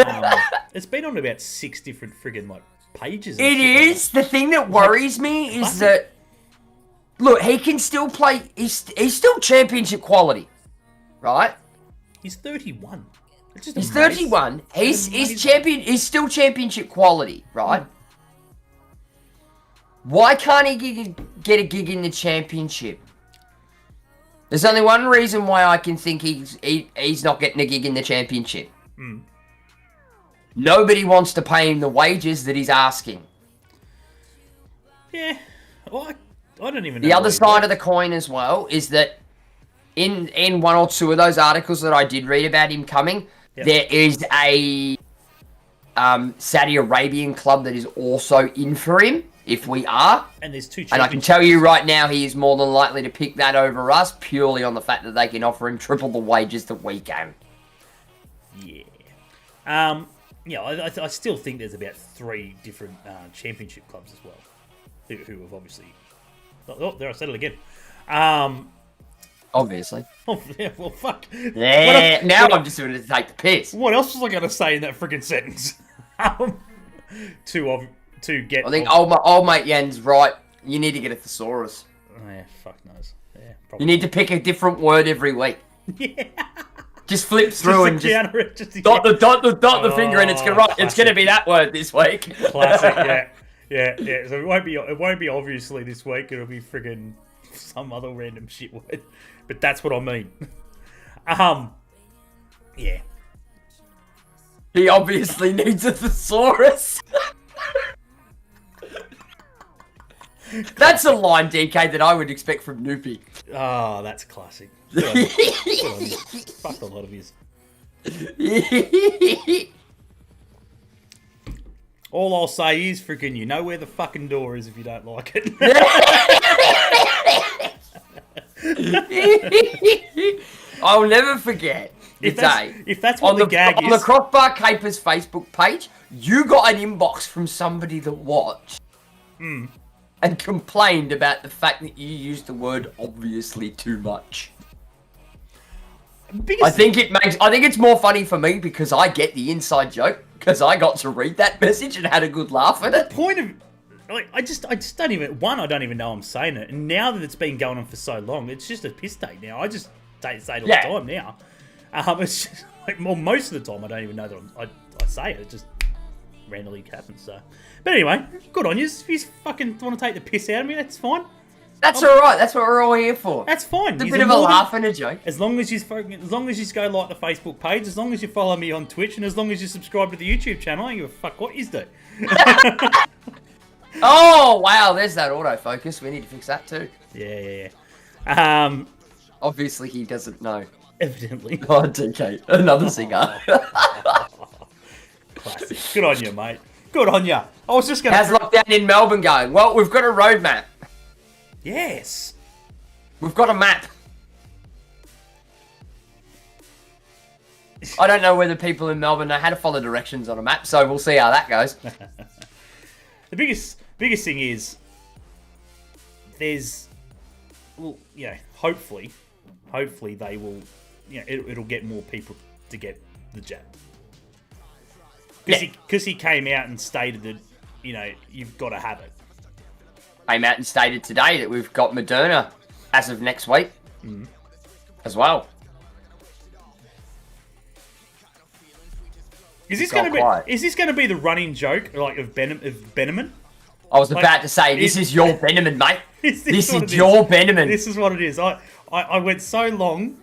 about 6 different friggin' like pages. It is. The thing that worries me is that, look, he can still play. He's still championship quality, right? He's 31. He's 31. He's champion. He's still championship quality, right? Why can't he get a gig in the championship? There's only one reason why I can think he's not getting a gig in the championship. Nobody wants to pay him the wages that he's asking. Yeah. Well, I don't even know. The other side of the coin as well is that in one or two of those articles that I did read about him coming, there is a Saudi Arabian club that is also in for him, if we are. And there's 2 And I can tell you right now, he is more than likely to pick that over us, purely on the fact that they can offer him triple the wages that we can. Yeah. I still think there's about 3 different championship clubs as well, who have obviously... Oh, there, I said it again. Obviously. Oh, yeah, well, fuck. Yeah, now I'm just doing it to take the piss. What else was I going to say in that freaking sentence? To get... I think old mate Yen's right. You need to get a thesaurus. Oh, yeah, fuck knows. Yeah, probably. You need to pick a different word every week. Yeah. Just flip through and just dot the finger, and it's gonna be that word this week. Classic, yeah. So it won't be obviously this week. It'll be friggin' some other random shit word. But that's what I mean. Yeah. He obviously needs a thesaurus. That's a line, DK, that I would expect from Noopy. Oh, that's classic. Good on you. Fuck a lot of his. All I'll say is, freaking, you know where the fucking door is if you don't like it. I'll never forget the day. If that's what the gag is. On the Crossbar Capers Facebook page, you got an inbox from somebody that watched and complained about the fact that you used the word obviously too much. I think it's more funny for me because I get the inside joke because I got to read that message and had a good laugh at it. The point of, like, I just don't even know I'm saying it, and now that it's been going on for so long, it's just a piss take now. I just say it all the time now. It's just, like, most of the time I don't even know that I say it. It just randomly happens. So, but anyway, good on you. If you fucking want to take the piss out of me, that's fine. That's all right. That's what we're all here for. That's fine. It's a bit of a laugh and a joke. As long as you go like the Facebook page, as long as you follow me on Twitch, and as long as you subscribe to the YouTube channel, I don't give a fuck what you do. Oh wow, there's that autofocus. We need to fix that too. Yeah. Obviously he doesn't know. Evidently. Oh, DK, another singer. Classic. Good on you, mate. Good on you. I was just gonna. How's lockdown in Melbourne going? Well, we've got a roadmap. Yes. We've got a map. I don't know whether people in Melbourne know how to follow directions on a map, so we'll see how that goes. The biggest thing is there's, well, you know, hopefully they will, you know, it'll get more people to get the jab. Because he came out and stated that, you know, you've got to have it. Came out and stated today that we've got Moderna as of next week as well. Is this going to be the running joke like of Beneman? I was about to say, this is your Beneman, mate. This is your Beneman. This is what it is. I went so long.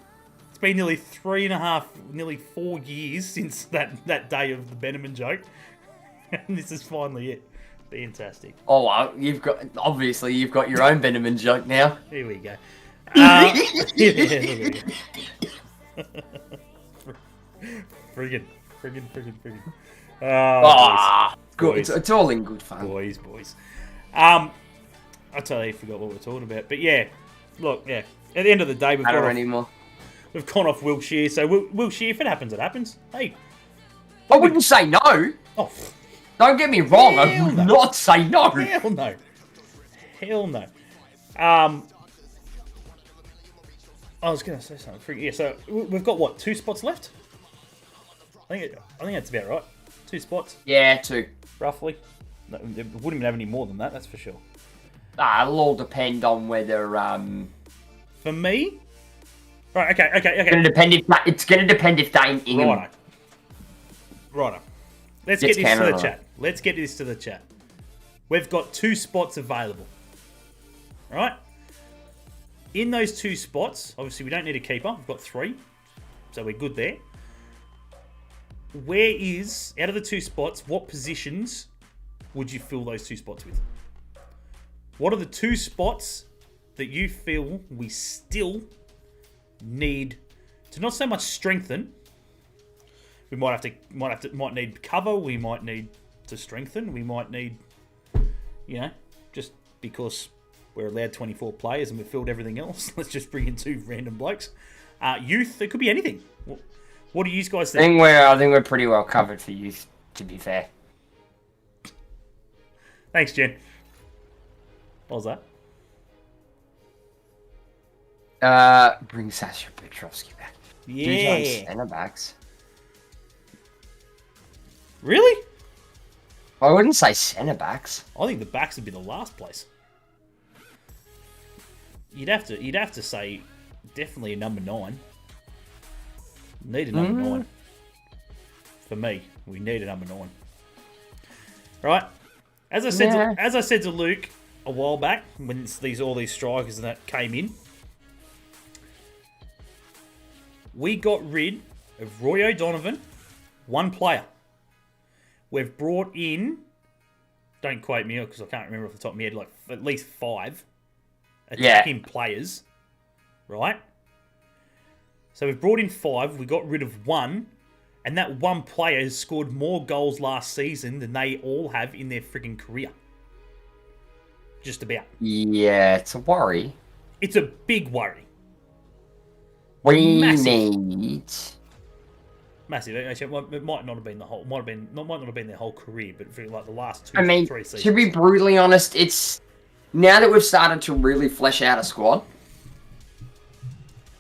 It's been nearly 3.5, nearly 4 years since that day of the Beneman joke. And this is finally it. Fantastic. Oh, well, you've got your own Beneman joke now. Here we go. Friggin'. Good. It's all in good fun. Boys. I totally forgot what we're talking about. But yeah, look, yeah. At the end of the day, we've gone off Wiltshire. So Wiltshire, if it happens, it happens. Hey, I wouldn't say no. Oh, Don't get me wrong. I Hell would no. not say no. hell no. Hell no. I was going to say something. Yeah, so we've got, what, 2 spots left? I think that's about right. 2 spots, Yeah, too. roughly. No, it wouldn't even have any more than that, that's for sure. It'll all depend on whether For me... Right, okay. It's gonna depend if Dane Ingham. Righto. Let's Gets get this to the Canada. chat. Let's get this to the chat. We've got 2 spots available. Right? In those 2 spots, obviously we don't need a keeper. We've got 3. So we're good there. Where is, out of the 2 spots, what positions would you fill those 2 spots with? What are the 2 spots that you feel we still need to not so much strengthen? We might need cover. We might need to strengthen. We might need, just because we're allowed 24 players and we've filled everything else. Let's just bring in 2 random blokes. Youth, it could be anything. What do you guys think? I think we're pretty well covered for youth, to be fair. Thanks, Jen. What was that? Bring Sasha Petrovsky back. Yeah. Centre backs. Really? I wouldn't say centre backs. I think the backs would be the last place. You'd have to say definitely a number 9. Need a number 9. For me, we need a number 9. Right? As I said to Luke a while back, when all these strikers and that came in, we got rid of Roy O'Donovan, 1 player. We've brought in, don't quote me because I can't remember off the top of my head, like at least 5 attacking players, right? So we've brought in 5, we got rid of 1, and that 1 player has scored more goals last season than they all have in their frigging career. Just about. Yeah, it's a worry. It's a big worry. We Massive. need... Massive. Actually, it might not have been their whole career, but for like the last 3 seasons. To be brutally honest, it's now that we've started to really flesh out a squad,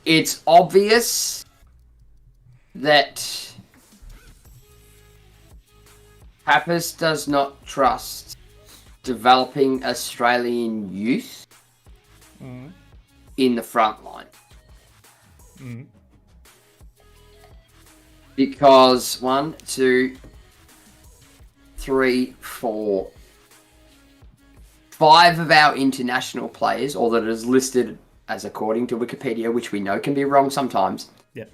it's obvious that Pappas does not trust developing Australian youth in the front line. Because 1, 2, 3, 4, 5 of our international players, or that is listed as according to Wikipedia, which we know can be wrong sometimes. Yep.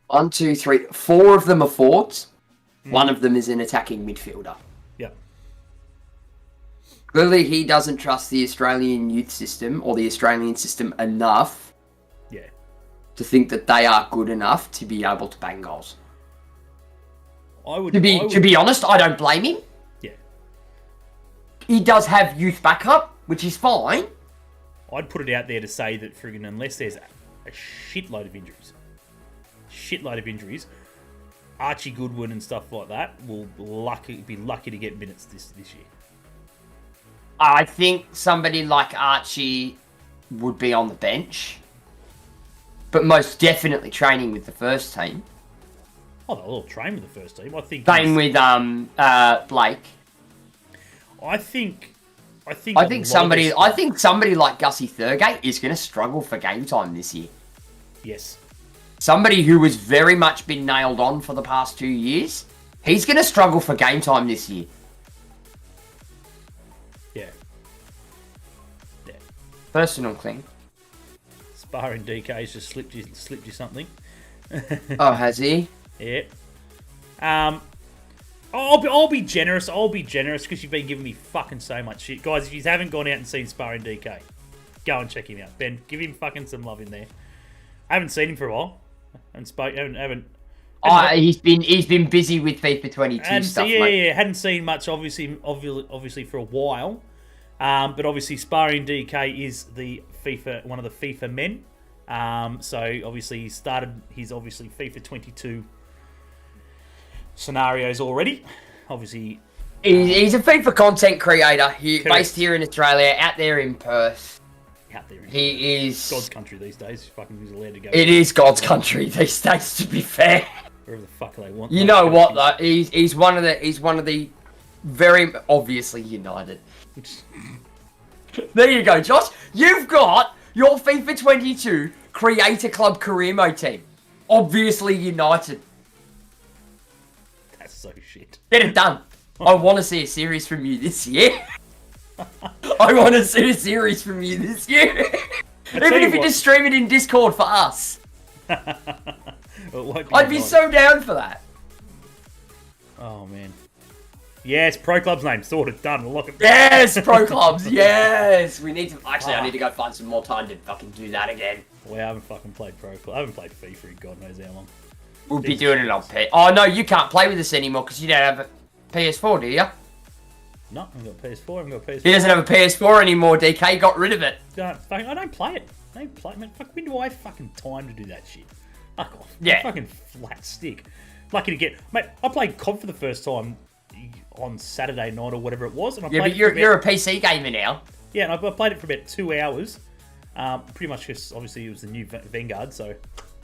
1, 2, 3, 4 of them are forwards. 1 of them is an attacking midfielder. Yep. Clearly, he doesn't trust the Australian youth system or the Australian system enough to think that they are good enough to be able to bang goals. To be honest, I don't blame him. Yeah. He does have youth backup, which is fine. I'd put it out there to say that friggin' unless there's a shitload of injuries, Archie Goodwin and stuff like that will be lucky to get minutes this year. I think somebody like Archie would be on the bench, but most definitely training with the first team. Oh, they'll all train with the first team. I think. Same with Blake. I think somebody like Gussie Thurgate is going to struggle for game time this year. Yes. Somebody who has very much been nailed on for the past 2 years, he's going to struggle for game time this year. Yeah. Personal thing. Sparring DK's just slipped you something. Oh, has he? Yeah. I'll be generous. Because you've been giving me fucking so much shit, guys. If you haven't gone out and seen Sparring DK, go and check him out. Ben, give him fucking some love in there. I haven't seen him for a while. He's been busy with FIFA 22 stuff. Yeah. Hadn't seen much, obviously for a while. But obviously, Sparring DK is one of the FIFA men. So obviously he's obviously FIFA 22 scenarios already. Obviously, He's a FIFA content creator. Correct. Based here in Australia, out there in Perth. out there in He is God's country these days. Fucking who's allowed to go. It is God's country these days, to be fair. Wherever the fuck they want. You know what though? He's one of the very obviously United. There you go, Josh. You've got your FIFA 22 Creator Club career mode team. Obviously United. That's so shit. Get it done. I want to see a series from you this year. I want to see a series from you this year. Even if you just stream it in Discord for us. I'd be so down for that. Oh man. Yes, Pro Club's name sorted, done. We'll lock it. Yes, Pro Clubs. Yes, we need to. Actually, I need to go find some more time to fucking do that again. We haven't fucking played Pro Club. I haven't played FIFA in God knows how long. We'll be doing it on P. Oh no, you can't play with us anymore because you don't have a PS4, do you? No, I haven't got PS4. I haven't got PS4. He doesn't have a PS4 anymore. DK got rid of it. I don't play it. I don't play it. Man, fuck, when do I have fucking time to do that shit? Fuck off. Yeah. Fucking flat stick. Lucky to get. Mate, I played COD for the first time on Saturday night or whatever it was. And I Yeah, played but you're a PC gamer now. Yeah, and I played it for about 2 hours. Pretty much because obviously it was the new Vanguard, so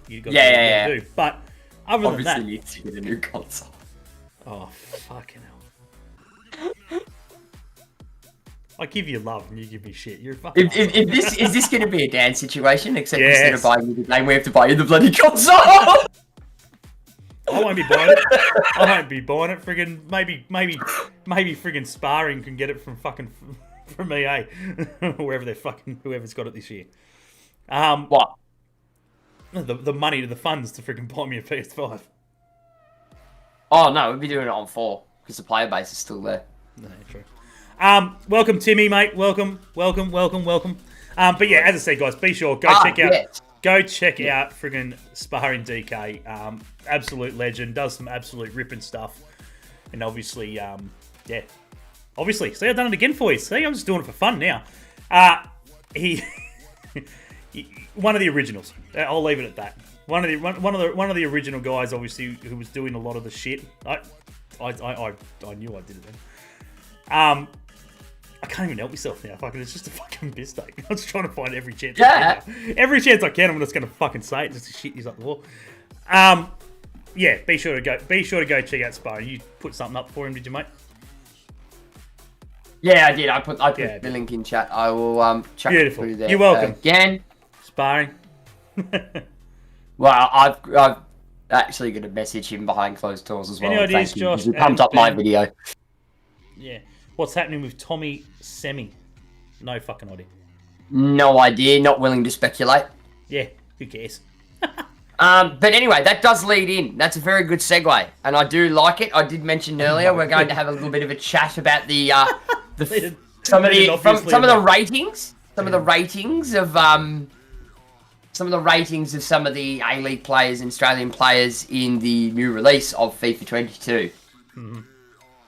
you got to do. But other Obviously, than that, you need to get a new console. oh fucking hell! I give you love and you give me shit. You're fucking. If this is this going to be a Dan situation? Except Yes. instead of buying you the game, we have to buy you the bloody console. I won't be buying it. I won't be buying it. Friggin' maybe friggin' sparring can get it from fucking from EA, wherever they're fucking whoever's got it this year. What? The money to the funds to friggin' buy me a PS5. Oh no, we'll be doing it on 4 because the player base is still there. No, true. Welcome, Timmy, mate. Welcome. But yeah, as I said, guys, be sure go check out friggin' Sparring DK. Absolute legend. Does some absolute ripping stuff, and obviously, See, I've done it again for you. See, I'm just doing it for fun now. He one of the originals. I'll leave it at that. One of the original guys, obviously, who was doing a lot of the shit. I knew I did it then. I can't even help myself now. Fucking, it's just a fucking mistake. I'm just trying to find every chance. Yeah. Every chance I can, I'm just gonna fucking say it just to shit you up the wall. Yeah. Be sure to go check out Sparrow. You put something up for him, did you, mate? Yeah, I did. I put the link in chat. I will chuck it through there. You're welcome. Again. Sparring. Well, I've actually got to message him behind closed doors as well. Any ideas, Thank you, Josh? because he pumped up my video. Yeah. What's happening with Tommy Semi? No fucking idea. No idea. Not willing to speculate. Yeah. Who cares? But anyway, that does lead in. That's a very good segue, and I do like it. I did mention earlier we're going to have a little bit of a chat about the some of the ratings of some of the A-League players and Australian players in the new release of FIFA 22. Mm-hmm.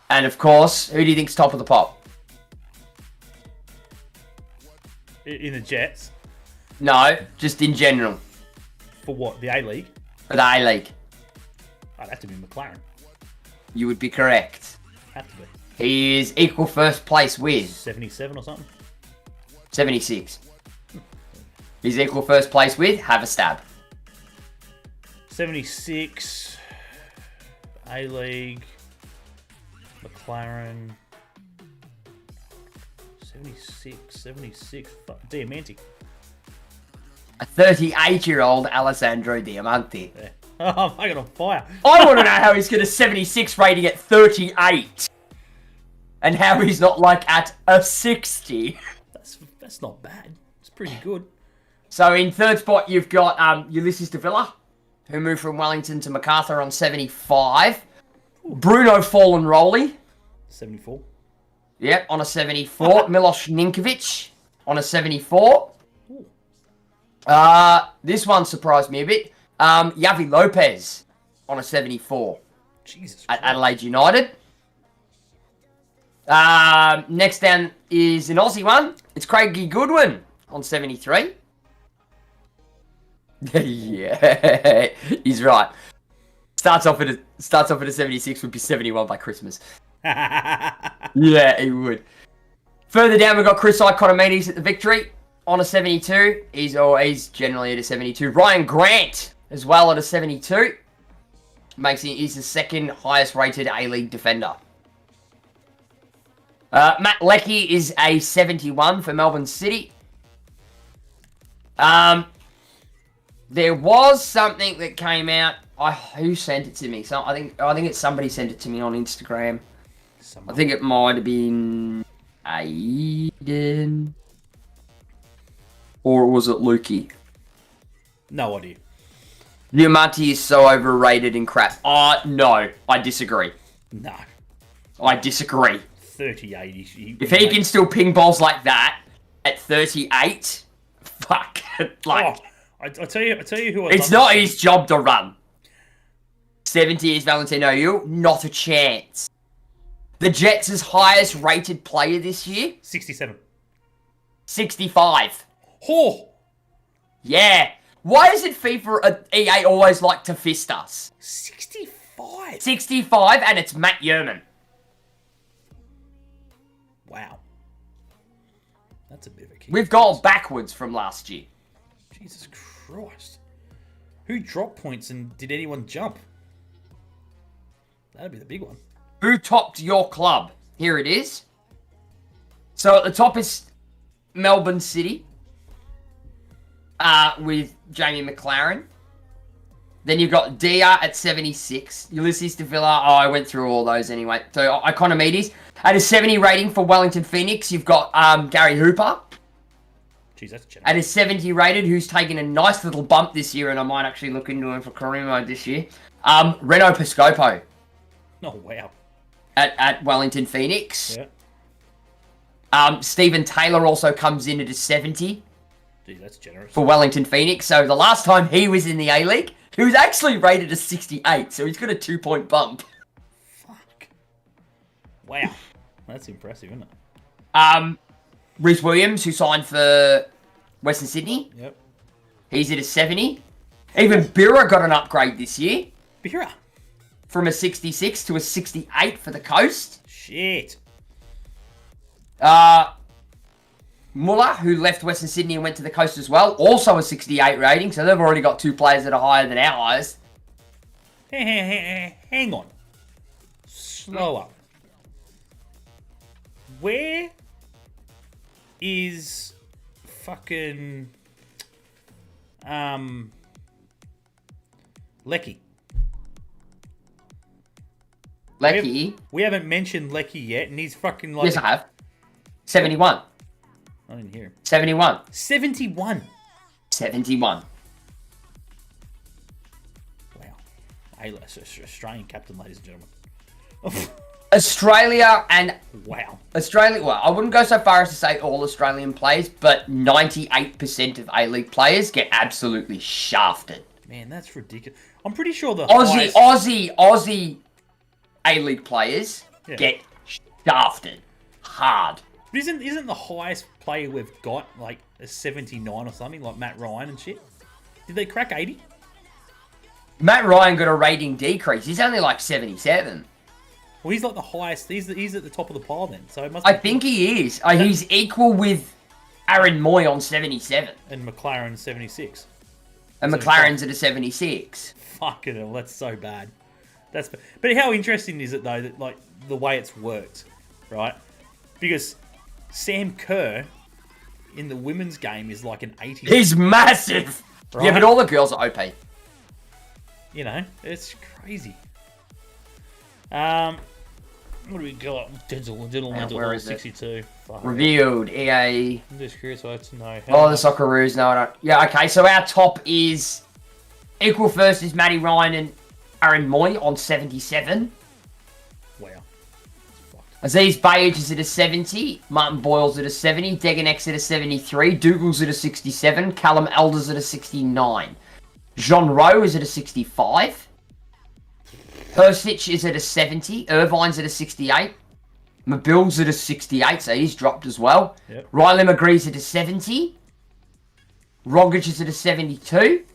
And of course, who do you think's top of the pop? In the Jets? No, just in general. For what? The A-League? For the A-League. I'd have to be McLaren. You would be correct. Have to be. He is equal first place with 77 or something? 76. He's equal first place with Have a Stab. 76. A-League. McLaren. 76. Fuck, Diamanti. A 38-year-old Alessandro Diamanti. Yeah. Oh, I'm fucking on fire. I want to know how he's got a 76 rating at 38. And how he's not like at a 60. That's not bad. It's pretty good. So in third spot, you've got Ulysses de Villa, who moved from Wellington to Macarthur on 75. Bruno Fallen Rowley. 74. Yep, on a 74. Milos Ninkovic on a 74. This one surprised me a bit. Yavi Lopez on a 74. Jesus at Adelaide United. Next down is an Aussie one. It's Craigie Goodwin on 73. Yeah, he's right. Starts off at a 76, would be 71 by Christmas. Yeah, he would. Further down, we've got Chris Iconomedes at the Victory on a 72. He's generally at a 72. Ryan Grant as well at a 72. He's the second highest rated A-League defender. Matt Leckie is a 71 for Melbourne City. There was something that came out. Who sent it to me? So I think it's somebody sent it to me on Instagram. I think it might have been Aiden, or was it Lukey? No idea. Diamante is so overrated and crap. No, I disagree. No. I disagree. 38. If he can still ping balls like that at 38, fuck. Like, I tell you who. It's not his job to run. 70 is Valentino Yu. Not a chance. The Jets' highest rated player this year? 67. 65. Oh! Yeah. Why is it FIFA EA always like to fist us? 65? 65, and it's Matt Yerman. Wow. That's a bit of a kick. We've gone backwards from last year. Jesus Christ. Who dropped points and did anyone jump? That'd be the big one. Who topped your club? Here it is. So at the top is Melbourne City. With Jamie McLaren. Then you've got Dia at 76. Ulysses de Villa. I went through all those anyway. So Iconomedes. At a 70 rating for Wellington Phoenix, you've got Gary Hooper. Jeez, that's generous. At a 70 rated, who's taken a nice little bump this year, and I might actually look into him for career mode this year. Reno Piscopo. Oh, wow. At Wellington Phoenix. Yeah. Stephen Taylor also comes in at a 70. Gee, that's generous. For Wellington Phoenix. So the last time he was in the A-League, he was actually rated a 68. So he's got a 2-point bump. Fuck. Wow. That's impressive, isn't it? Rhys Williams, who signed for Western Sydney. Yep. He's at a 70. Even Bira got an upgrade this year. Bira? From a 66 to a 68 for the Coast. Shit. Muller, who left Western Sydney and went to the Coast as well, also a 68 rating, so they've already got 2 players that are higher than our highest. Hang on. Slow up. Where is fucking Leckie? Leckie? We haven't mentioned Leckie yet, and he's fucking like... Yes, I have. 71. I didn't hear him. 71. 71. 71. Wow. Hey, Australian captain, ladies and gentlemen. Australia and... Wow. Australia... Well, I wouldn't go so far as to say all Australian players, but 98% of A-League players get absolutely shafted. Man, that's ridiculous. I'm pretty sure the Aussie A-League players get shafted hard. But isn't the highest player we've got like a 79 or something, like Matt Ryan and shit? Did they crack 80? Matt Ryan got a rating decrease. He's only like 77. Well, he's like the highest. He's at the top of the pile then. So it must. I think he is. He's equal with Aaron Moy on 77. And McLaren 76. And McLaren's at a 76. Fucking hell, that's so bad. But how interesting is it though that like the way it's worked, right? Because Sam Kerr in the women's game is like an 80. He's massive. Right? Yeah, but all the girls are OP. You know, it's crazy. What do we got? Dental 62. Revealed. EA. I'm just curious what to know. The Socceroos. No, I don't. Yeah, okay. So our top is equal first is Matty Ryan and Aaron Moy on 77. Wow. Aziz Bayage is at a 70. Martin Boyle's at a 70. Deganex at a 73. Dougal's at a 67. Callum Elder's at a 69. Jean Rowe is at a 65. Persic is at a 70. Irvine's at a 68. Mabill's at a 68, so he's dropped as well. Yep. Riley McGree's at a 70. Rogic is at a 72.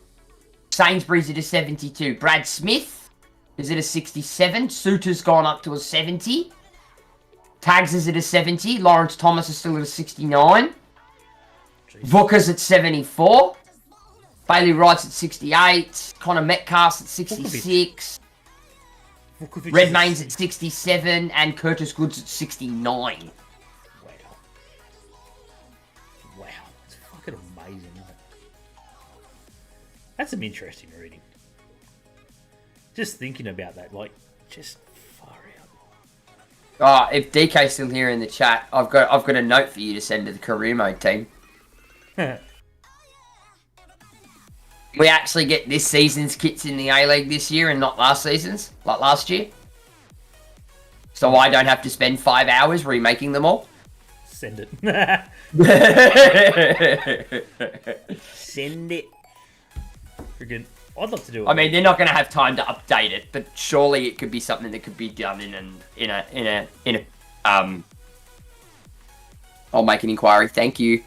Sainsbury's at a 72. Brad Smith is at a 67. Suter's gone up to a 70. Tags is at a 70. Lawrence Thomas is still at a 69. Vuka's at 74. Bailey Wright's at 68. Connor Metcalf's at 66. Redmayne's at 67. And Curtis Good's at 69. Wow. It's fucking amazing, isn't it? That's some interesting reading. Just thinking about that, like, just far out. If DK's still here in the chat, I've got a note for you to send to the career mode team. We actually get this season's kits in the A-League this year and not last season's, like last year. So I don't have to spend 5 hours remaking them all. Send it. Send it. Freaking, I'd love to do it. I mean, they're not going to have time to update it, but surely it could be something that could be done in a I'll make an inquiry. Thank you.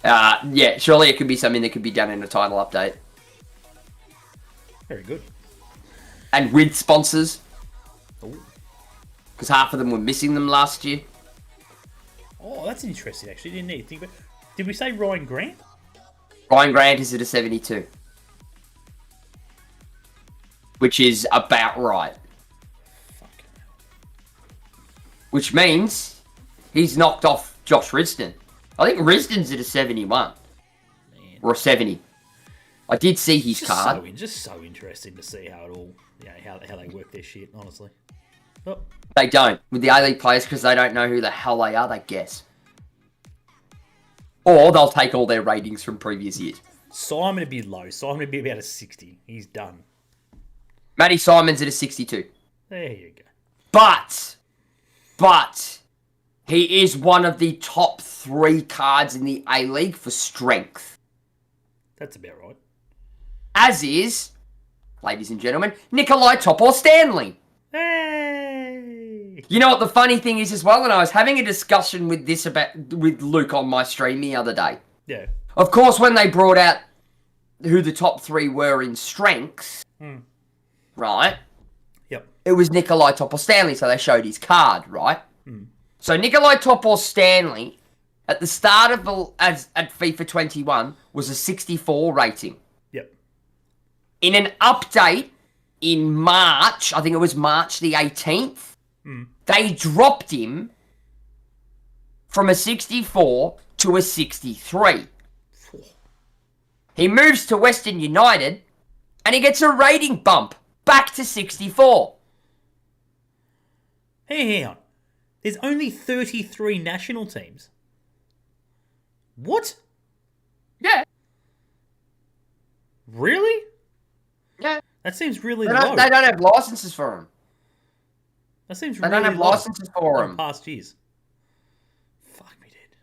Yeah, surely it could be something that could be done in a title update. Very good. And with sponsors. Because half of them were missing them last year. Oh, that's interesting, actually. Didn't need to think about. Did we say Ryan Grant? Ryan Grant is at a 72. Which is about right. Fucking hell. Which means he's knocked off Josh Risdon. I think Risdon's at a 71. Man. Or a 70. I did see his Just card. just so interesting to see how it all, how they work their shit, honestly. Oh. They don't. With the A-League players, because they don't know who the hell they are, they guess. Or they'll take all their ratings from previous years. Simon would be low. Simon would be about a 60. He's done. Matty Simon's at a 62. There you go. But, he is one of the top 3 cards in the A-League for strength. That's about right. As is, ladies and gentlemen, Nikolai Topor-Stanley. Hey! You know what the funny thing is as well? And I was having a discussion with Luke on my stream the other day. Yeah. Of course, when they brought out who the top 3 were in strengths, right? Yep. It was Nikolai Topor-Stanley, so they showed his card, right? So Nikolai Topor-Stanley, at the start of at FIFA 21, was a 64 rating. Yep. In an update in March, I think it was March the 18th, they dropped him from a 64 to a 63. He moves to Western United, and he gets a rating bump back to 64. Hey, hang on. There's only 33 national teams. What? Yeah. Really? Yeah. That seems really They low. don't have licenses for him. That seems They really don't have low licenses for on him. past years. Fuck me, dude.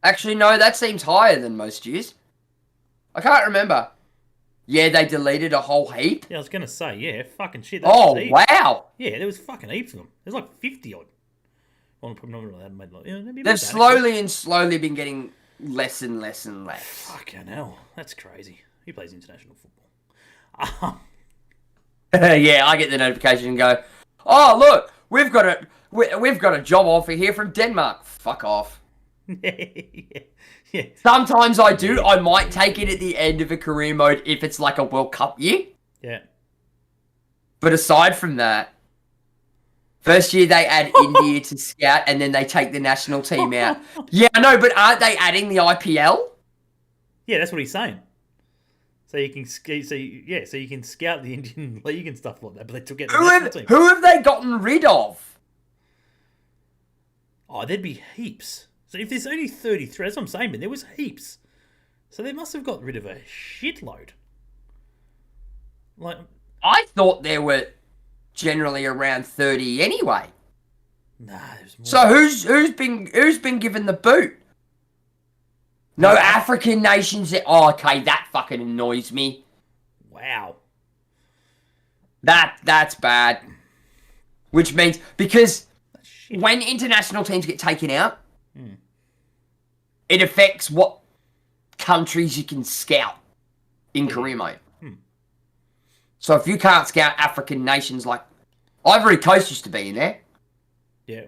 Actually, no, that seems higher than most years. I can't remember. Yeah, they deleted a whole heap. Yeah, I was going to say, yeah, fucking shit. That Oh, was heaps. wow. Yeah, there was fucking heaps of them. There's like 50 odd. Well, probably not really that made like, maybe They've about slowly been getting less and less and less. Fucking hell. That's crazy. He plays international football. Yeah, I get the notification and go, oh, look, we've got a job offer here from Denmark. Fuck off. yeah. Sometimes I do. I might take it at the end of a career mode if it's like a World Cup year. Yeah. But aside from that, first year they add India to scout and then they take the national team out. Yeah, I know, but aren't they adding the IPL? Yeah, that's what he's saying. So you can so you can scout the Indian League and stuff like that, but they took it to the national team. Who have they gotten rid of? Oh, there'd be heaps. So if there's only 33, that's what I'm saying, but there was heaps. So they must have got rid of a shitload. Like, I thought there were generally around 30 anyway. nah, there's more. So who's been given the boot? No African nations. Oh, okay, that fucking annoys me. Wow. That's bad. Which means because Shit. when international teams get taken out, it affects what countries you can scout in career mode. So if you can't scout African nations like Ivory Coast used to be in there. Yeah.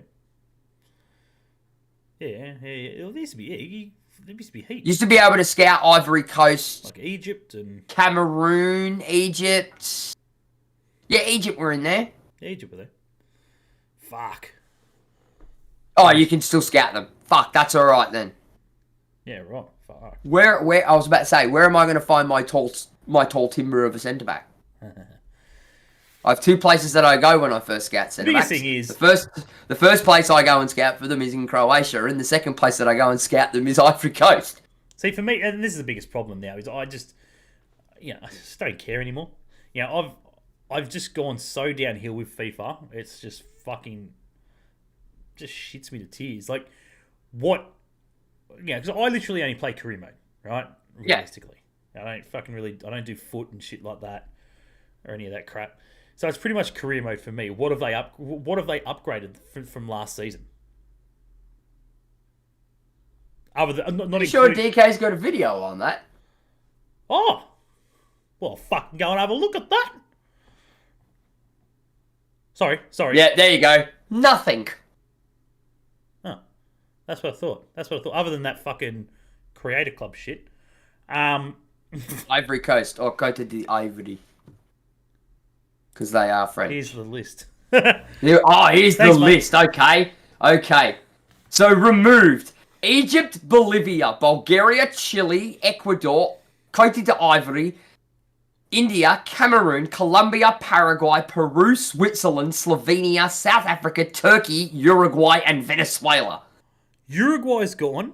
Yeah. Well, there used to be, there used to be heaps. Used to be able to scout Ivory Coast. Like Egypt and... Cameroon, Egypt. Yeah, Egypt were in there. Egypt were there. Fuck. Oh, you can still scout them. Fuck, that's alright then. Yeah, right. Fuck. Where I was about to say, where am I going to find my tall timber of a centre back? I have two places that I go when I first scout centre backs. Biggest thing is the first place I go and scout for them is in Croatia, and the second place that I go and scout them is Ivory Coast. See, for me, and this is the biggest problem now, is I just don't care anymore. I've just gone so downhill with FIFA. It's just fucking just shits me to tears. Like, what? Yeah, because I literally only play career mode, right? Realistically, I don't do foot and shit like that or any of that crap. So it's pretty much career mode for me. What have they upgraded from last season? Other than not Sure, DK's got a video on that. Oh, well, fucking go and have a look at that. Sorry. Yeah, there you go. Nothing. Oh, that's what I thought. Other than that fucking Creator Club shit. Ivory Coast, or Côte d'Ivoire. Because they are French. Here's the list. Here's the list. Okay. So removed. Egypt, Bolivia, Bulgaria, Chile, Ecuador, Côte d'Ivoire, India, Cameroon, Colombia, Paraguay, Peru, Switzerland, Slovenia, South Africa, Turkey, Uruguay, and Venezuela. Uruguay's gone.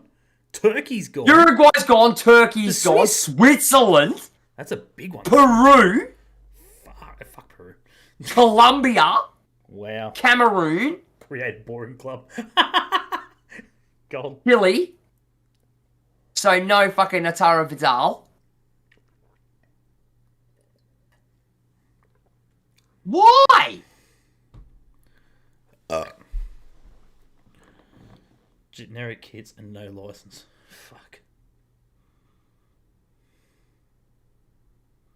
Turkey's gone. Uruguay's gone. Turkey's gone. Switzerland. That's a big one. Peru. Fuck Peru. Colombia. Wow. Cameroon. Create boring club. Gone. Chile. So no fucking Natara Vidal. Why? Generic kits and no license. Fuck.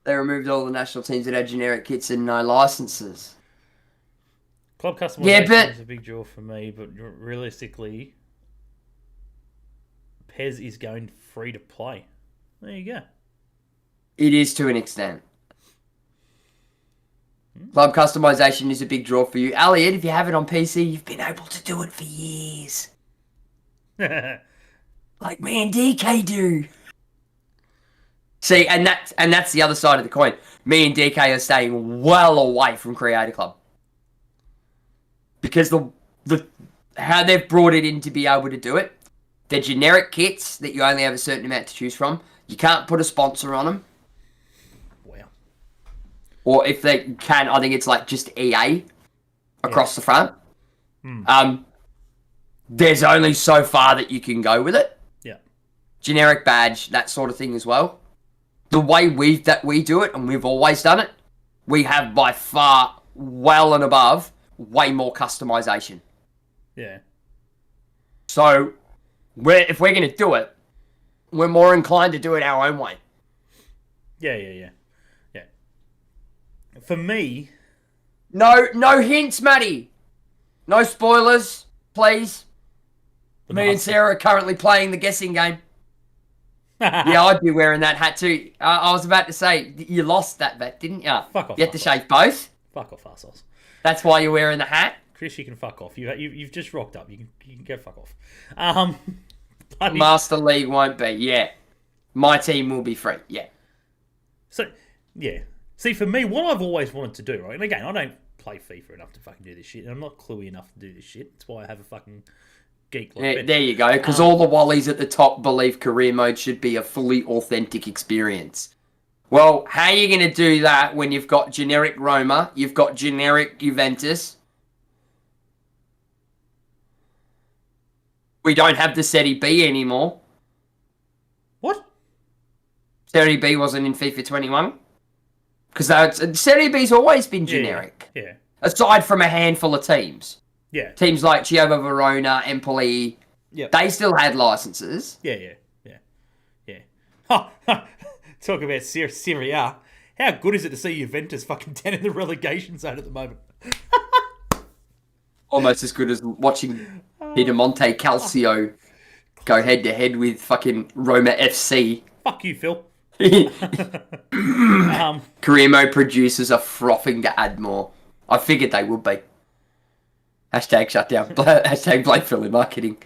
They removed all the national teams that had generic kits and no licenses. Club customization is a big draw for me, but realistically, Pez is going free to play. There you go. It is to an extent. Club customization is a big draw for you. Elliot, if you have it on PC, you've been able to do it for years. Like me and DK do. See, and that's the other side of the coin. Me and DK are staying well away from Creator Club. Because the how they've brought it in to be able to do it, they're generic kits that you only have a certain amount to choose from. You can't put a sponsor on them. Wow. Or if they can, I think it's like just EA across the front. There's only so far that you can go with it. Yeah. Generic badge, that sort of thing as well. The way we do it, and we've always done it, we have by far, well and above, way more customization. Yeah. So, if we're going to do it, we're more inclined to do it our own way. Yeah. For me... No hints, Matty. No spoilers, please. Me and Sarah are currently playing the guessing game. Yeah, I'd be wearing that hat too. I was about to say, you lost that bet, didn't you? Fuck off. You had to shave both? Fuck off, assholes. That's why you're wearing the hat? Chris, you can fuck off. You've just rocked up. You can go fuck off. Master League won't be, yeah. My team will be free, yeah. So, yeah. See, for me, what I've always wanted to do, right? And again, I don't play FIFA enough to fucking do this shit, and I'm not cluey enough to do this shit. That's why I have a fucking geek like yeah, there you go, because all the Wallies at the top believe career mode should be a fully authentic experience. Well, how are you going to do that when you've got generic Roma, you've got generic Juventus? We don't have the Serie B anymore. What? Serie B wasn't in FIFA 21. Because Serie B's always been generic. Yeah. Aside from a handful of teams. Yeah. Teams like Chievo Verona, Empoli, yep. They still had licenses. Yeah. Talk about Serie A. How good is it to see Juventus fucking 10 in the relegation zone at the moment? Almost as good as watching Piedemonte Calcio go head to head with fucking Roma FC. Fuck you, Phil. Career mode producers are frothing to add more. I figured they would be. Hashtag shutdown. Hashtag blame Phil in marketing.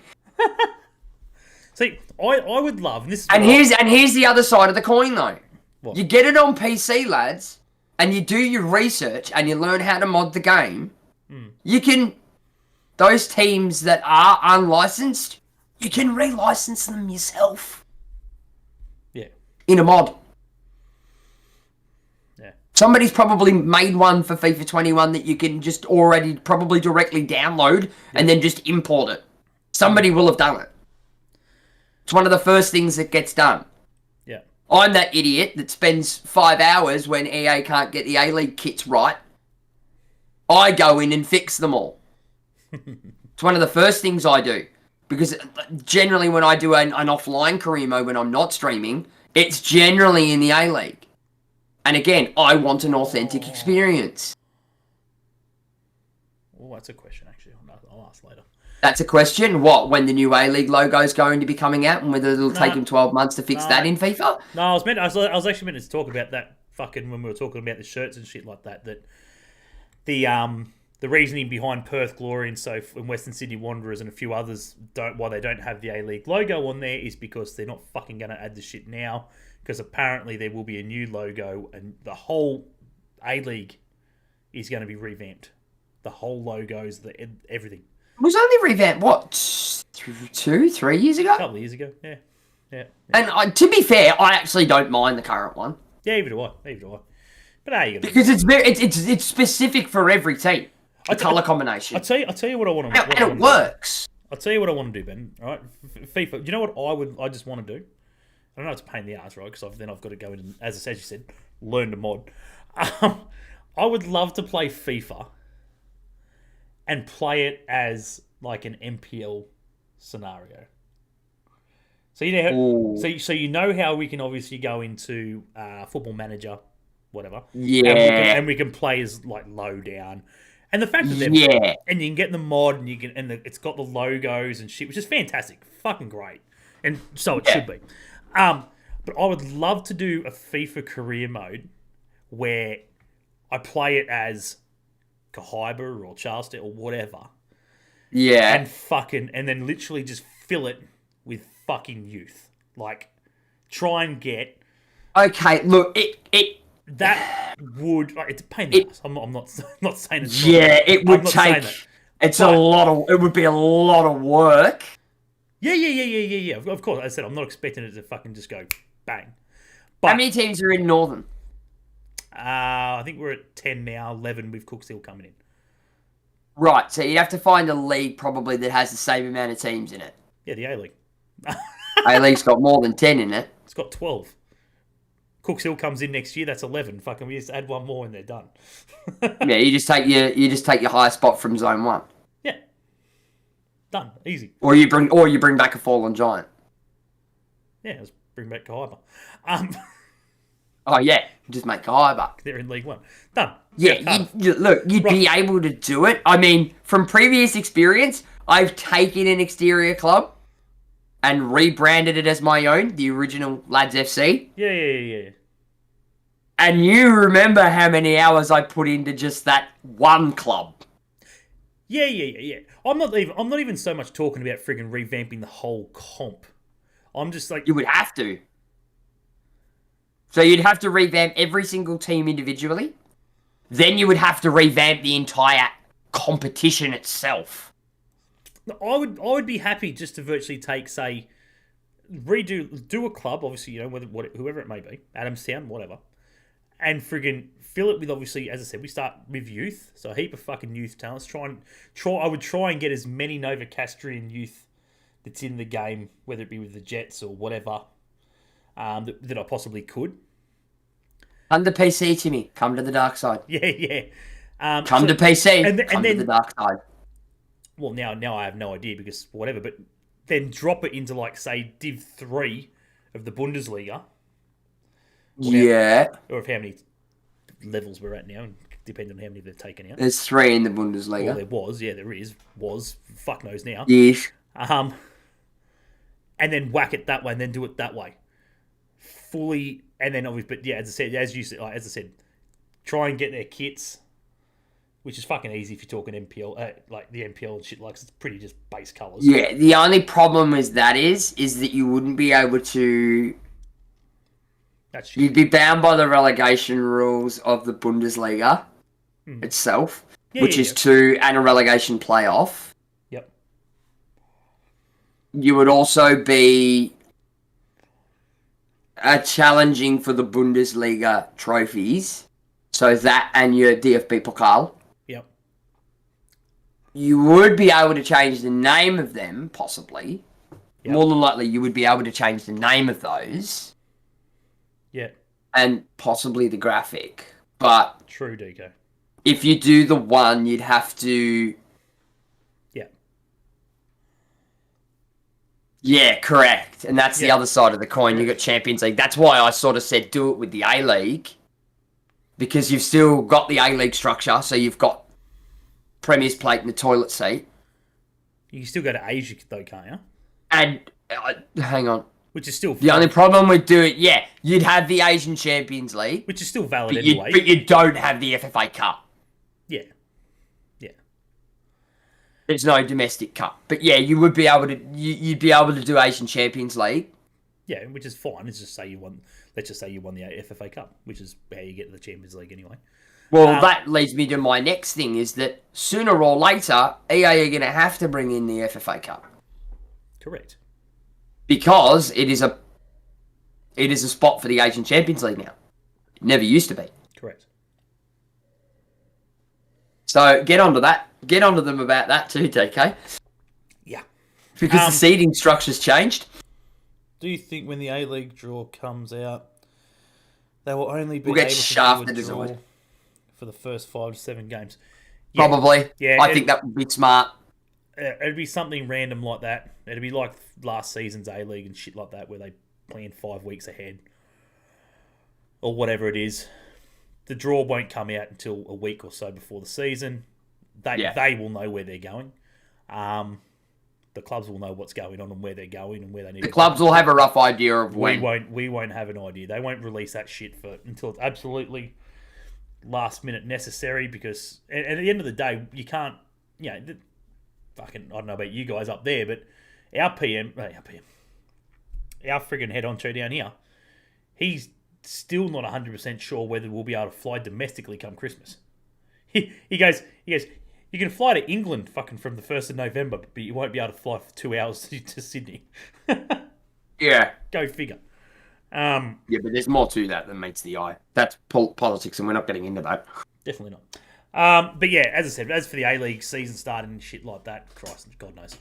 See, I would love, and this is here's the other side of the coin though. What? You get it on PC, lads, and you do your research and you learn how to mod the game. You can, those teams that are unlicensed, you can relicense them yourself. Yeah. In a mod. Yeah. Somebody's probably made one for FIFA 21 that you can just already probably directly download and then just import it. Somebody will have done it. It's one of the first things that gets done. Yeah. I'm that idiot that spends 5 hours when EA can't get the A-League kits right. I go in and fix them all. It's one of the first things I do. Because generally when I do an offline career mode when I'm not streaming, it's generally in the A-League. And again, I want an authentic experience. Oh, that's a question, actually. I'll ask later. That's a question. What, when the new A-League logo is going to be coming out and whether it'll take them 12 months to fix that in FIFA? No, I was actually meant to talk about that fucking when we were talking about the shirts and shit like that. That the reasoning behind Perth Glory and Western Sydney Wanderers and a few others why they don't have the A-League logo on there is because they're not fucking going to add the shit now. Because apparently there will be a new logo and the whole A-League is going to be revamped. The whole logos, everything. It was only revamped, what, 3 years ago? A couple of years ago, yeah. And to be fair, I actually don't mind the current one. Yeah, either do I. But how you gonna because it's specific for every team. The colour combination. I'll tell you what I want to do. And it works. I'll tell you what I want to do, Ben. All right, FIFA. Do you know what I just want to do? I don't know, it's a pain in the ass, right? Because then I've got to go in and, as you said, learn to mod. I would love to play FIFA and play it as like an MPL scenario. So you know, so you know how we can obviously go into Football Manager, whatever. Yeah. And we can play as like low down. And the fact that and you can get the mod and it's got the logos and shit, which is fantastic, fucking great, and so it should be. But I would love to do a FIFA career mode where I play it as Kahaiba or Charleston or whatever. Yeah. And then literally just fill it with fucking youth. Like, try and get. Okay, look, that would. Like, it's a pain in the ass. I'm not saying it's. It would take. It would be a lot of work. Yeah. Of course, as I said, I'm not expecting it to fucking just go bang. But, how many teams are in Northern? I think we're at 10 now, 11 with Cook still coming in. Right, so you'd have to find a league probably that has the same amount of teams in it. Yeah, the A-League. A-League's got more than 10 in it. It's got 12. Cooks Hill comes in next year, that's 11. Fucking, we just add one more and they're done. Yeah, you just take your highest spot from Zone 1. Yeah. Done. Easy. Or you bring back a fallen giant. Yeah, let's bring back Kahaiba. Oh yeah, just make Kahaiba. They're in League One. Done. Yeah, you'd be able to do it. I mean, from previous experience, I've taken an exterior club and rebranded it as my own, the original Lads FC. Yeah. And you remember how many hours I put into just that one club. Yeah. I'm not even so much talking about friggin' revamping the whole comp. I'm just like, you would have to. So you'd have to revamp every single team individually. Then you would have to revamp the entire competition itself. I would be happy just to virtually take, say, do a club, obviously, you know, whoever it may be, Adamstown, whatever, and friggin' fill it with, obviously, as I said, we start with youth, so a heap of fucking youth talents. I would try and get as many Novocastrian youth that's in the game, whether it be with the Jets or whatever, that I possibly could. Come to PC, Timmy. Come to the dark side. Yeah. Come to PC. Come to the dark side. Well, now I have no idea because whatever, but then drop it into, like, say, Div 3 of the Bundesliga. Yeah. Or of how many levels we're at now, depending on how many they've taken out. There's 3 in the Well, Bundesliga. there was, yeah, there is. Was. Fuck knows now. Yes. And then whack it that way, and then do it that way. Fully, and then obviously, but yeah, as I said, try and get their kits, which is fucking easy if you're talking MPL, like the MPL and shit. Like it's pretty just base colours. Yeah, the only problem with that is that you wouldn't be able to. That's You'd be bound by the relegation rules of the Bundesliga itself, which is 2 and a relegation playoff. Yep. You would also be challenging for the Bundesliga trophies, so that and your DFB Pokal. Yep. You would be able to change the name of them, possibly. Yep. More than likely, you would be able to change the name of those. Yeah. And possibly the graphic. But True, DK. if you do the one, you'd have to... Yeah. Yeah, correct. And that's the other side of the coin. You got Champions League. That's why I sort of said do it with the A-League. Because you've still got the A-League structure. So you've got Premier's plate and the toilet seat. You can still go to Asia, though, can't you? And... hang on. Which is still... The only problem with doing... Yeah, you'd have the Asian Champions League. Which is still valid but anyway. But you don't have the FFA Cup. Yeah. Yeah. There's no domestic cup. But yeah, you would be able to... You'd be able to do Asian Champions League. Yeah, which is fine. Let's just say you won the FFA Cup, which is how you get to the Champions League anyway. Well, that leads me to my next thing, is that sooner or later, EA are going to have to bring in the FFA Cup. Correct. Because it is a spot for the Asian Champions League now. It never used to be. Correct. So get onto that. Get onto them about that too, DK. Yeah. Because the seeding structure's changed. Do you think when the A-League draw comes out, they will only be We'll get able to shafted do a as draw always. for the first 5 to 7 games? Yeah. Probably. Yeah, I think that would be smart. It'd be something random like that. It'd be like last season's A-League and shit like that, where they plan 5 weeks ahead. Or whatever it is. The draw won't come out until a week or so before the season. They will know where they're going. The clubs will know what's going on and where they're going and where they need The to clubs will have a rough idea of when. We won't have an idea. They won't release that shit until it's absolutely last minute necessary, because and at the end of the day, you can't, fucking, I don't know about you guys up there, but our friggin' head honcho down here, he's still not 100% sure whether we'll be able to fly domestically come Christmas. He goes, you can fly to England fucking from the 1st of November, but you won't be able to fly for 2 hours to Sydney. Yeah. Go figure. Yeah, but there's more to that than meets the eye. That's politics, and we're not getting into that. Definitely not. But yeah, as I said, as for the A-League season starting and shit like that, Christ, God knows.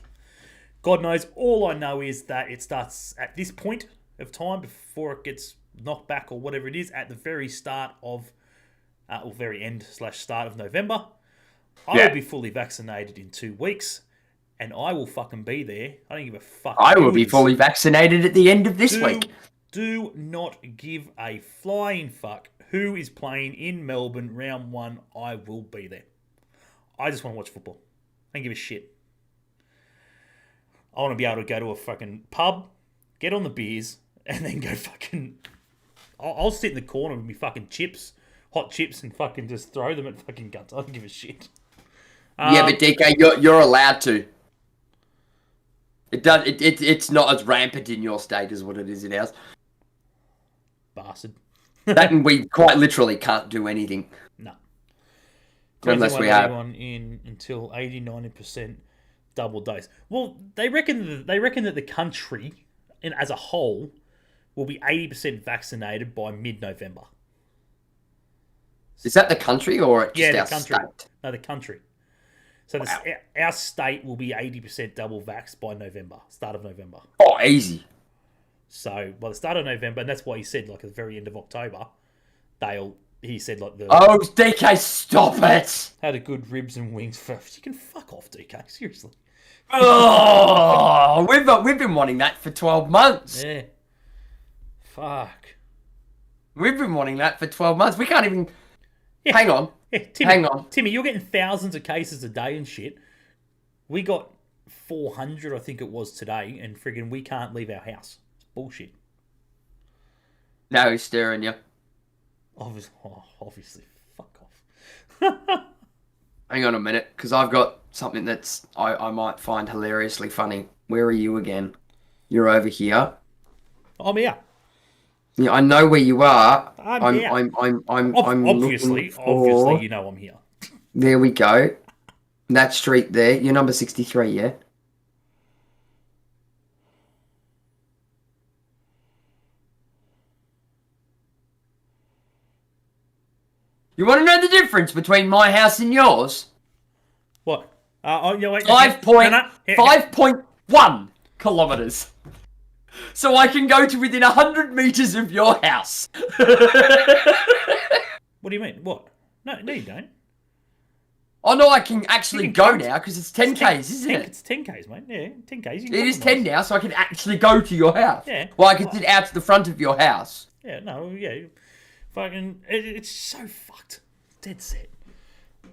God knows. All I know is that it starts at this point of time before it gets knocked back or whatever it is at the very start of, or very end / start of November. I will be fully vaccinated in 2 weeks, and I will fucking be there. I don't give a fuck. I will be fully vaccinated at the end of this week. Do not give a flying fuck who is playing in Melbourne round 1. I will be there. I just want to watch football. I don't give a shit. I want to be able to go to a fucking pub, get on the beers, and then go fucking... I'll sit in the corner with me fucking chips, hot chips, and fucking just throw them at fucking guts. I don't give a shit. Yeah, but DK, you're allowed to. It's not as rampant in your state as what it is in ours. Bastard. That and we quite literally can't do anything. No. Unless we have on in until 80-90% double dose. Well, they reckon that the country, as a whole, will be 80% vaccinated by mid-November. Is that the country or just our country. state? No, the country. So our state will be 80% double vaxxed by November, start of November. Oh, easy. So by the start of November, and that's why he said like at the very end of October, he said like Oh, DK, stop it! Had a good ribs and wings first. You can fuck off, DK. Seriously. Oh, we've been wanting that for 12 months. Yeah. Fuck. We've been wanting that for 12 months. We can't even... Yeah. Hang on. Yeah, Timmy, Hang on. Timmy, you're getting thousands of cases a day and shit. We got 400, I think it was today, and friggin' we can't leave our house. It's bullshit. No, he's staring you. Obviously. Fuck off. Hang on a minute, because I've got something that's I might find hilariously funny. Where are you again? You're over here. I'm here. Yeah, I know where you are. I'm here. I'm Obviously, you know I'm here. There we go. That street there. You're number 63, yeah? You want to know the difference between my house and yours? What? Wait. 5.1 kilometers. So I can go to within 100 meters of your house. What do you mean? What? No, you don't. Oh no, I can actually go now because it's 10Ks, isn't it? It's 10Ks, mate. Yeah, 10Ks. It is 10 now, so I can actually go to your house. Yeah. Well, I can sit out to the front of your house. Yeah, no, yeah. Fucking, it's so fucked. Dead set.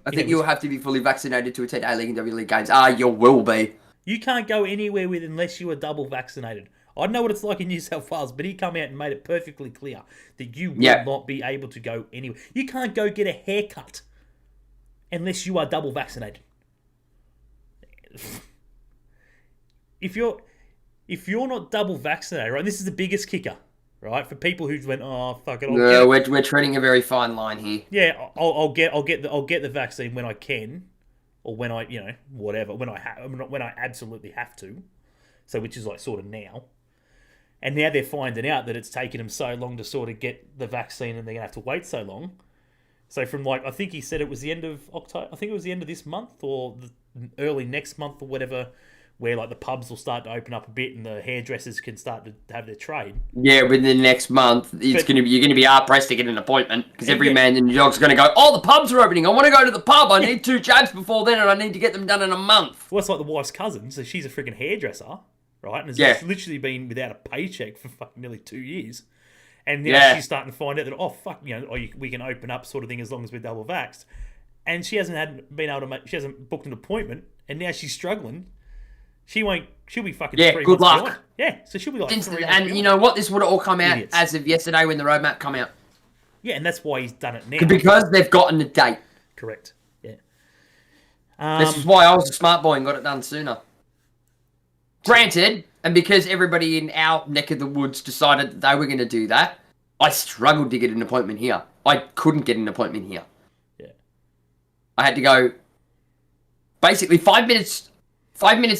I think you'll have to be fully vaccinated to attend A-League and W-League games. You will be. You can't go anywhere with unless you are double vaccinated. I know what it's like in New South Wales, but he come out and made it perfectly clear that you will not be able to go anywhere. You can't go get a haircut unless you are double vaccinated. If you're not double vaccinated, right? This is the biggest kicker, right? For people who went, oh fuck it. We're treading a very fine line here. Yeah, I'll get the vaccine when I can, or when I whatever when I absolutely have to. So which is like sort of now. And now they're finding out that it's taken them so long to sort of get the vaccine, and they're gonna have to wait so long. So from I think he said it was the end of October. I think it was the end of this month or the early next month or whatever, where like the pubs will start to open up a bit and the hairdressers can start to have their trade. Yeah, within the next month, you're gonna be hard pressed to get an appointment because every man in New York's gonna go, oh, the pubs are opening. I want to go to the pub. I need 2 jabs before then, and I need to get them done in a month. Well, it's like the wife's cousin, so she's a freaking hairdresser, right? And has literally been without a paycheck for fucking nearly 2 years. And now she's starting to find out that, we can open up sort of thing as long as we're double vaxxed. And she hasn't booked an appointment, and now she's struggling. She'll be fucking 3 months good luck. behind. Yeah, so she'll be like 3 months And behind. you know what? This would have all come out as of yesterday when the roadmap come out. Yeah, and that's why he's done it now. Because they've gotten the date. Correct. Yeah. This is why I was a smart boy and got it done sooner. Granted, and because everybody in our neck of the woods decided that they were going to do that, I struggled to get an appointment here. I couldn't get an appointment here. Yeah. I had to go basically 5 minutes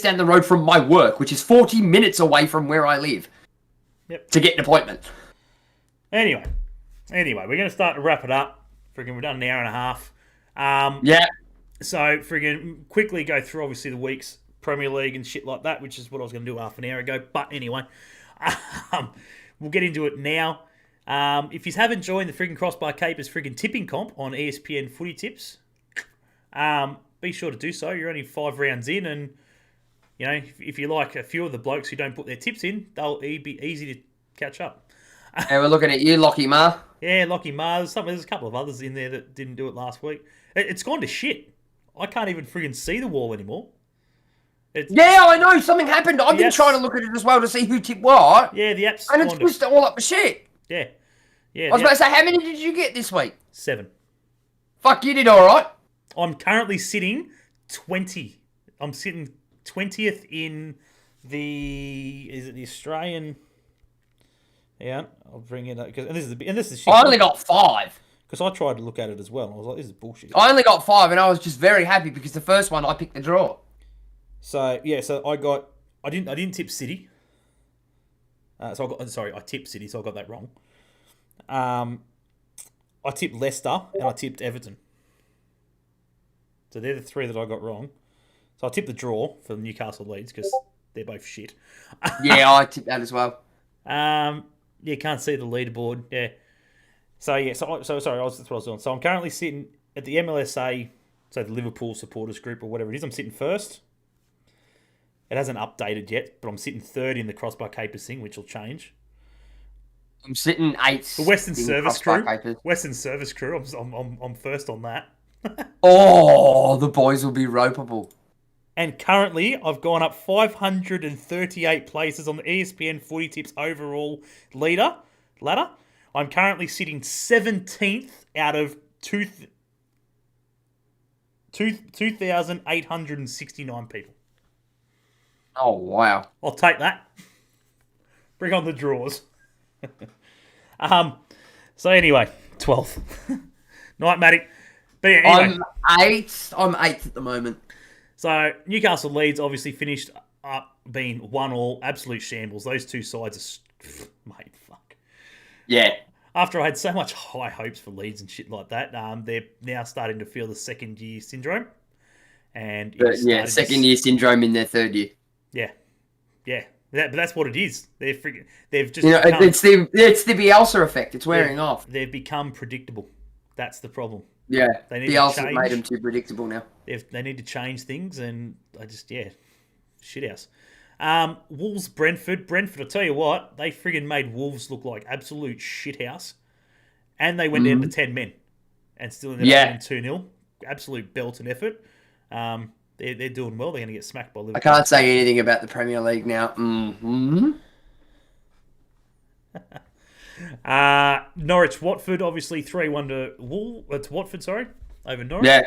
down the road from my work, which is 40 minutes away from where I live, to get an appointment. Anyway, we're going to start to wrap it up. Friggin' we've done an hour and a half. So, friggin' quickly go through, obviously, the week's Premier League and shit like that, which is what I was going to do half an hour ago. But anyway, we'll get into it now. If you haven't joined the friggin' Crossbar Capers friggin' tipping comp on ESPN Footy Tips, be sure to do so. You're only 5 rounds in, and if you like a few of the blokes who don't put their tips in, they'll be easy to catch up. And we're looking at you, Lockie Ma. Yeah, Lockie Ma. There's a couple of others in there that didn't do it last week. It's gone to shit. I can't even friggin' see the wall anymore. I know. Something happened. I've been trying to look at it as well to see who tipped what. Yeah, the app's and it's pushed it all up for shit. Yeah. I was about to say, how many did you get this week? 7. Fuck, you did all right. I'm currently sitting 20. I'm sitting 20th in the Australian. Yeah, I'll bring it up and this is shit. I only got 5 because I tried to look at it as well. I was like, this is bullshit. I only got 5, and I was just very happy because the first one I picked the draw. So I didn't tip City. I tipped City, so I got that wrong. I tipped Leicester and I tipped Everton. So they're the 3 that I got wrong. So I tipped the draw for Newcastle Leeds because they're both shit. Yeah, I tipped that as well. You can't see the leaderboard. Yeah. Sorry. That's what I was doing. So I'm currently sitting at the MLSA, so the Liverpool supporters group or whatever it is. I'm sitting first. It hasn't updated yet, but I'm sitting 3rd in the Crossbar Capers thing, which will change. I'm sitting 8th. The Western in Service Crossbar Crew. Capers. Western Service Crew. I'm first on that. Oh, the boys will be ropeable. And currently, I've gone up 538 places on the ESPN Footy Tips overall ladder. I'm currently sitting 17th out of 2,869 people. Oh, wow. I'll take that. Bring on the draws. So anyway, 12th. Night, Matty. But yeah, anyway. I'm 8th. I'm 8th at the moment. So Newcastle Leeds obviously finished up being 1-1, absolute shambles. Those two sides are, mate, fuck. Yeah. After I had so much high hopes for Leeds and shit like that, they're now starting to feel the second year syndrome. And second year syndrome in their third year. Yeah. But that's what it is. They've just it's the Bielsa effect. It's wearing off. They've become predictable. That's the problem. Yeah, They need Bielsa made them too predictable now. They need to change things, and shithouse. Wolves, Brentford. I tell you what, they friggin' made Wolves look like absolute shithouse. And they went down to 10 men and still ended up winning 2-0. Absolute belt and effort. They're doing well. They're going to get smacked by Liverpool. I can't say anything about the Premier League now. Mm-hmm. Norwich, Watford, obviously 3-1 to Watford, over Norwich. Yeah,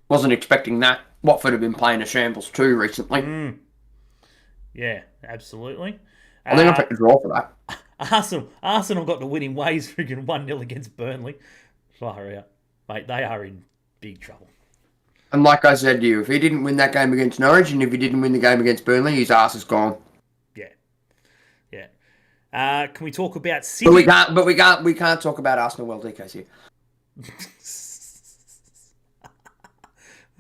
wasn't expecting that. Watford have been playing a shambles too recently. Yeah, absolutely. I think I picked a draw for that. Arsenal got the winning ways, friggin' 1-0 against Burnley. Far out. Mate, they are in big trouble. And like I said to you, if he didn't win that game against Norwich, and if he didn't win the game against Burnley, his ass is gone. Yeah. Can we talk about City? But we can't talk about Arsenal well, DK's here.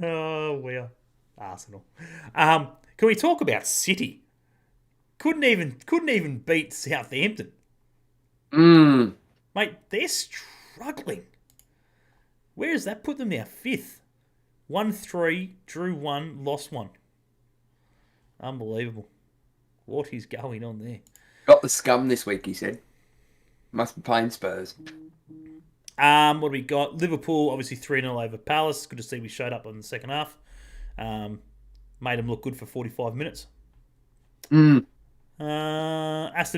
Oh, well, Arsenal. Can we talk about City? Couldn't even beat Southampton. Mate, they're struggling. Where does that put them now? 5th. 1-3, drew 1, lost 1. Unbelievable. What is going on there? Got the scum this week, he said. Must be playing Spurs. What do we got? Liverpool, obviously 3-0 over Palace. Good to see we showed up on the second half. Made them look good for 45 minutes. Aston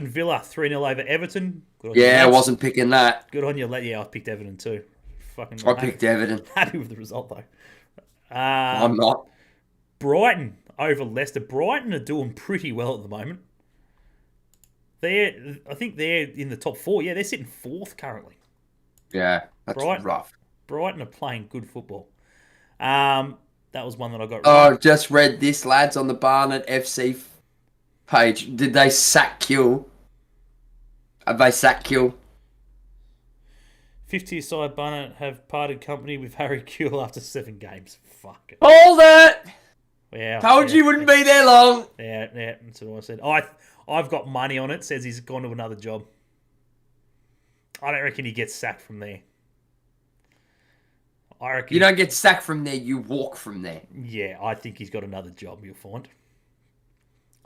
Villa, 3-0 over Everton. I wasn't picking that. Good on you. Yeah, I picked Everton too. I picked Everton. Happy with the result, though. I'm not. Brighton over Leicester. Brighton are doing pretty well at the moment. I think they're in the top 4. Yeah, they're sitting 4th currently. Yeah, that's rough. Brighton are playing good football. That was one that I got right. Oh, just read this, lads, on the Barnet FC page. Did they sack Kill? Have they sacked Kill? 50th side Barnet have parted company with Harry Kewell after 7 games. Fuck it. Hold it! Yeah, Told you wouldn't be there long. Yeah, that's what I said. I've got money on it. Says he's gone to another job. I don't reckon he gets sacked from there. I reckon you don't get sacked from there. You walk from there. Yeah, I think he's got another job. You'll find.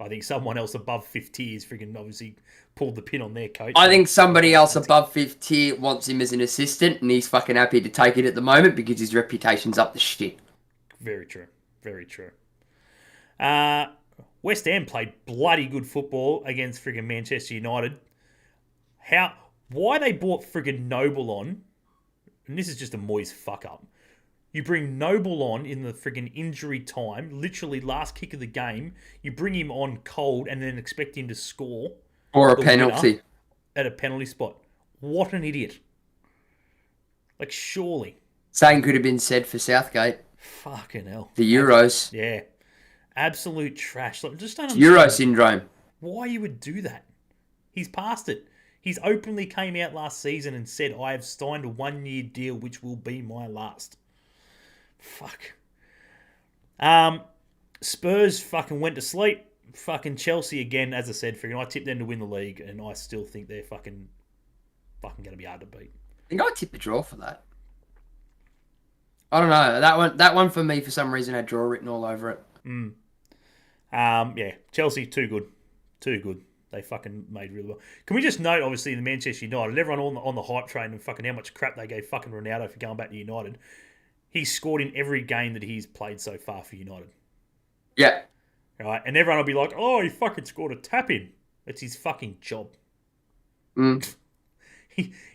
I think someone else above 5th tier is freaking obviously pulled the pin on their coach. I think somebody else above 5th tier wants him as an assistant, and he's fucking happy to take it at the moment because his reputation's up the shit. Very true. Very true. West Ham played bloody good football against friggin' Manchester United. Why they brought friggin' Noble on, and this is just a Moyes fuck up. You bring Noble on in the friggin' injury time, literally last kick of the game. You bring him on cold and then expect him to score. Or a penalty. At a penalty spot. What an idiot. Like, surely. Same could have been said for Southgate. Fucking hell. The Euros. Yeah. Absolute trash. Like, just don't understand Euro syndrome. why you would do that. He's past it. He's openly came out last season and said, I have signed a 1-year deal which will be my last. Fuck. Spurs fucking went to sleep. Fucking Chelsea again, as I said, I tipped them to win the league, and I still think they're fucking going to be hard to beat. I think I tipped a draw for that. I don't know. That one for me, for some reason, had draw written all over it. Yeah, Chelsea, too good. Too good. They fucking made really well. Can we just note, obviously, the Manchester United, everyone on the hype train and fucking how much crap they gave fucking Ronaldo for going back to United. He's scored in every game that he's played so far for United. Yeah. Right? And everyone will be like, oh, he fucking scored a tap-in. It's his fucking job.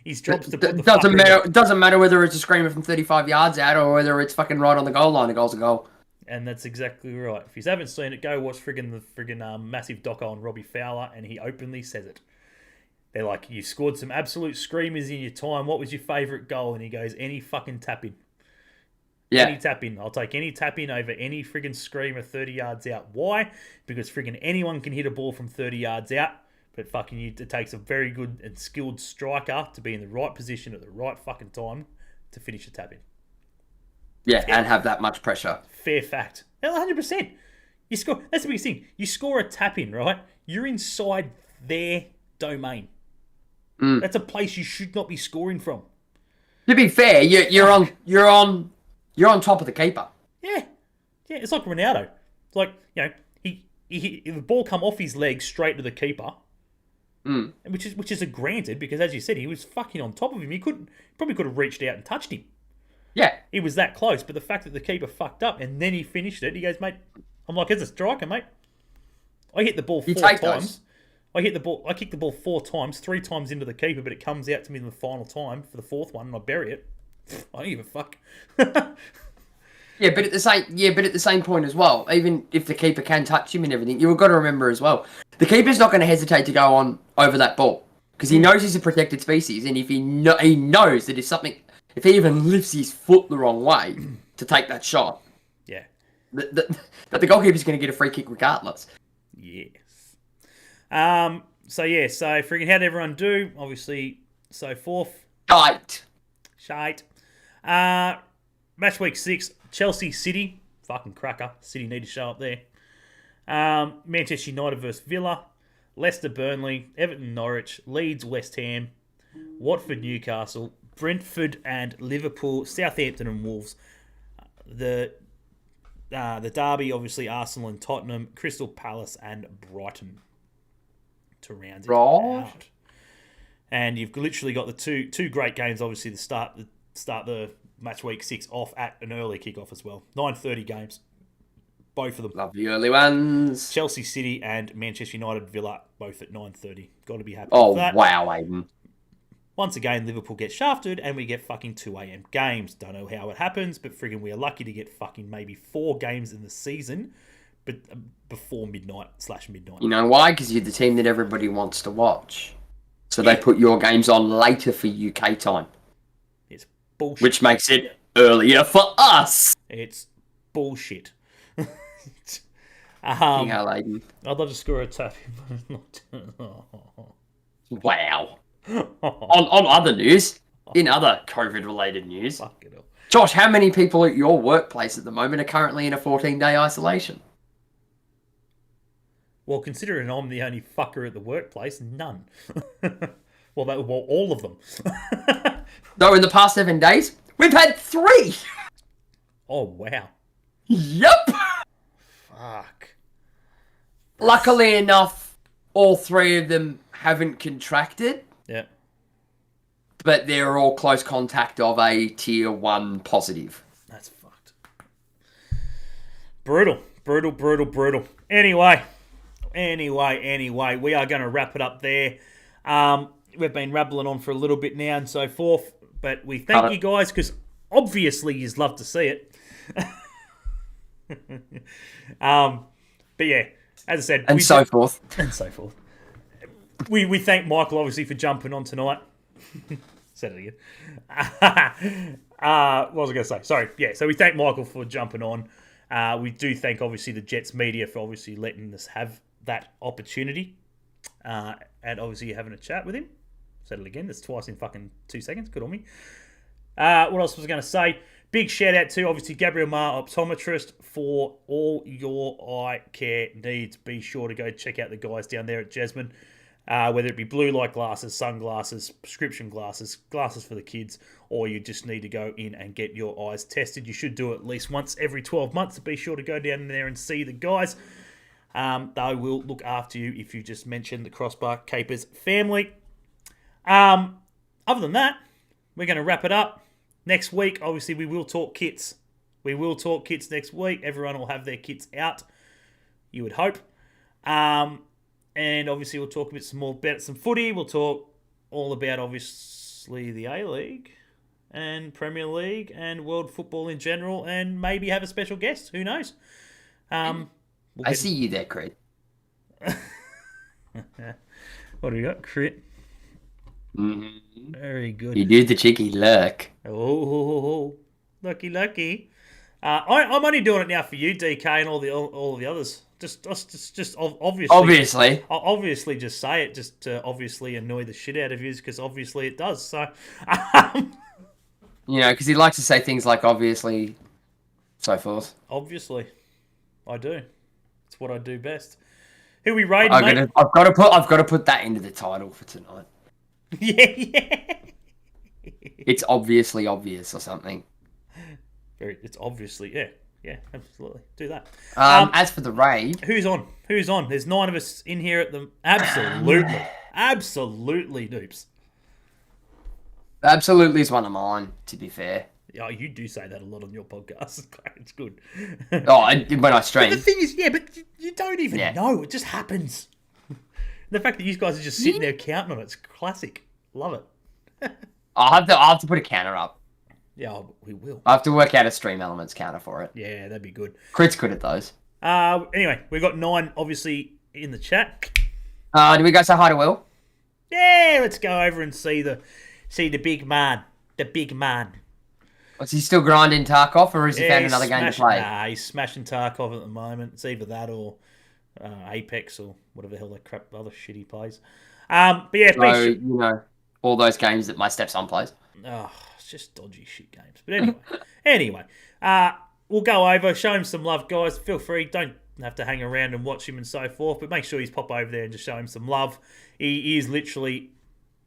His job's to put the doesn't matter. It doesn't matter whether it's a screamer from 35 yards out or whether it's fucking right on the goal line. A goal's a goal. And that's exactly right. If you haven't seen it, go watch the massive doco on Robbie Fowler, and he openly says it. They're like, you scored some absolute screamers in your time. What was your favourite goal? And he goes, any fucking tap-in. Yeah. Any tap-in. I'll take any tap-in over any friggin' screamer 30 yards out. Why? Because friggin' anyone can hit a ball from 30 yards out, but fucking it takes a very good and skilled striker to be in the right position at the right fucking time to finish a tap-in. Yeah, and have that much pressure. Fair fact. 100%. You score. That's the biggest thing. You score a tap-in, right? You're inside their domain. That's a place you should not be scoring from. To be fair, you're on top of the keeper. Yeah. It's like Ronaldo. It's like, he the ball come off his legs straight to the keeper, which is a granted because, as you said, he was fucking on top of him. He probably could have reached out and touched him. Yeah. He was that close, but the fact that the keeper fucked up and then he finished it, he goes, mate, I'm like, as a striker, mate, I hit the ball 4 times. Those. I kick the ball 4 times, 3 times into the keeper, but it comes out to me in the final time for the 4th one, and I bury it. I don't give a fuck. Yeah, but at the same point as well, even if the keeper can touch him and everything, you've got to remember as well, the keeper's not going to hesitate to go on over that ball because he knows he's a protected species, and if he knows that if he even lifts his foot the wrong way to take that shot, yeah, that the goalkeeper's going to get a free kick regardless. Yes. So friggin' how'd everyone do? Obviously, so forth. Shite. Match week 6, Chelsea City. Fucking cracker. City need to show up there. Manchester United versus Villa. Leicester Burnley. Everton Norwich. Leeds West Ham. Watford Newcastle. Brentford and Liverpool. Southampton and Wolves. The derby, obviously, Arsenal and Tottenham. Crystal Palace and Brighton to round it out. And you've literally got the two great games, obviously, to start the match week 6 off at an early kickoff as well. 9:30 games, both of them. Love the early ones. Chelsea City and Manchester United Villa, both at 9:30. Got to be happy with that. Oh, wow, Aiden. Once again, Liverpool gets shafted and we get fucking 2 a.m. games. Don't know how it happens, but friggin' we are lucky to get fucking maybe 4 games in the season, but before midnight/midnight. You know why? Because you're the team that everybody wants to watch. So they put your games on later for UK time. It's bullshit. Which makes it earlier for us. It's bullshit. King Aiden. I'd love to score a tap. Wow. on other news, in other COVID-related news, Fuck it up. Josh, how many people at your workplace at the moment are currently in a 14-day isolation? Well, considering I'm the only fucker at the workplace, none. well, all of them. Though in the past 7 days, we've had 3. Oh, wow. Yep. Fuck. Luckily enough, all 3 of them haven't contracted. Yeah. But they're all close contact of a tier 1 positive. That's fucked. Brutal. Anyway, we are going to wrap it up there. We've been rambling on for a little bit now and so forth, but we thank you guys because obviously you'd love to see it. But yeah, as I said, and so forth. We thank Michael obviously for jumping on tonight. Said it again. What was I going to say? Sorry. Yeah, so we thank Michael for jumping on. We do thank obviously the Jets media for obviously letting us have that opportunity. And obviously having a chat with him. Said it again. That's twice in fucking 2 seconds. Good on me. What else was I going to say? Big shout out to obviously Gabriel Marr, optometrist, for all your eye care needs. Be sure to go check out the guys down there at Jasmine. Whether it be blue light glasses, sunglasses, prescription glasses, glasses for the kids, or you just need to go in and get your eyes tested. You should do it at least once every 12 months. So be sure to go down there and see the guys. They will look after you if you just mention the Crossbar Capers family. Other than that, we're going to wrap it up. Next week, obviously, we will talk kits. We will talk kits next week. Everyone will have their kits out, you would hope. And obviously, we'll talk a bit some more about some footy. We'll talk all about, obviously, the A-League and Premier League and world football in general, and maybe have a special guest. Who knows? I see you there, Crit. What do we got? Crit. Mm-hmm. Very good. You do the cheeky look. Oh, lucky. I'm only doing it now for you, DK, and all the others. Just obviously. I'll obviously just say it, just to obviously annoy the shit out of you, because obviously it does. So, because he likes to say things like obviously, so forth. Obviously, I do. It's what I do best. Who we raiding, mate? I've got to put that into the title for tonight. Yeah. It's obviously obvious or something. It's obviously, yeah, absolutely. Do that. As for the raid, who's on? There's 9 of us in here at the absolutely noobs. Absolutely is one of mine. To be fair. Oh, you do say that a lot on your podcast. It's good. When I stream. But the thing is, but you don't even know. It just happens. The fact that you guys are just sitting there counting on it's classic. Love it. I'll have to put a counter up. Yeah, we will. I have to work out a stream elements counter for it. Yeah, that'd be good. Crit's good at those. Anyway, we've got 9 obviously in the chat. Do we go say hi to Will? Yeah, let's go over and see the big man. The big man. Was he still grinding Tarkov, or has he found another game to play? Nah, he's smashing Tarkov at the moment. It's either that or Apex or whatever the hell that crap other shit he plays. But yeah, so, all those games that my stepson plays. Oh, it's just dodgy shit games. But anyway, we'll go over, show him some love, guys. Feel free, don't have to hang around and watch him and so forth, but make sure you pop over there and just show him some love. He is literally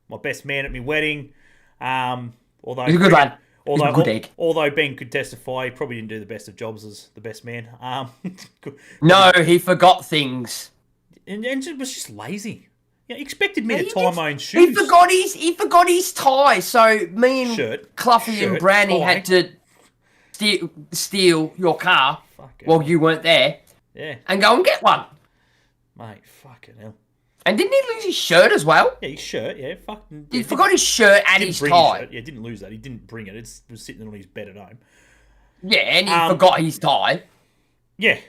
my best man at my wedding. Although he's a good lad. Although Ben could testify, he probably didn't do the best of jobs as the best man. No, he forgot things. And was just lazy. He expected me to tie my own shoes. He forgot his tie. So me and Cluffy and Brandy had to steal your car while you weren't there. Yeah. And go and get one. Mate, fucking hell. And didn't he lose his shirt as well? Yeah, his shirt, yeah. Fucking. He forgot his shirt and his tie. Yeah, didn't lose that. He didn't bring it. It was sitting on his bed at home. Yeah, and he forgot his tie. Yeah.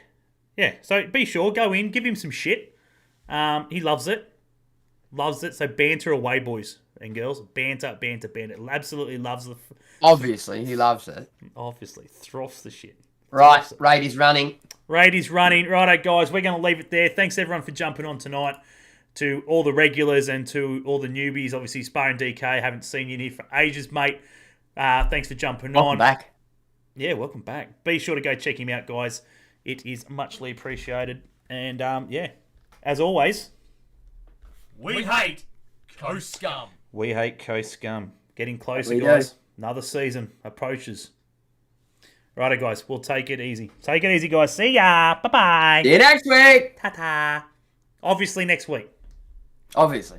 Yeah, so be sure, go in, give him some shit. He loves it. So banter away, boys and girls. Banter. Absolutely loves the... Obviously, he loves it. Obviously. Throffs the shit. Right, Raid is running. Righto, guys, we're going to leave it there. Thanks, everyone, for jumping on tonight. To all the regulars and to all the newbies. Obviously, Spar and DK, haven't seen you in here for ages, mate. Thanks for jumping on. Welcome back. Yeah, welcome back. Be sure to go check him out, guys. It is muchly appreciated. And, as always... We hate Coast Scum. We hate Coast Scum. Getting closer, guys. Another season approaches. Righto, guys. We'll take it easy. Take it easy, guys. See ya. Bye-bye. See you next week. Ta-ta. Obviously next week. Obviously.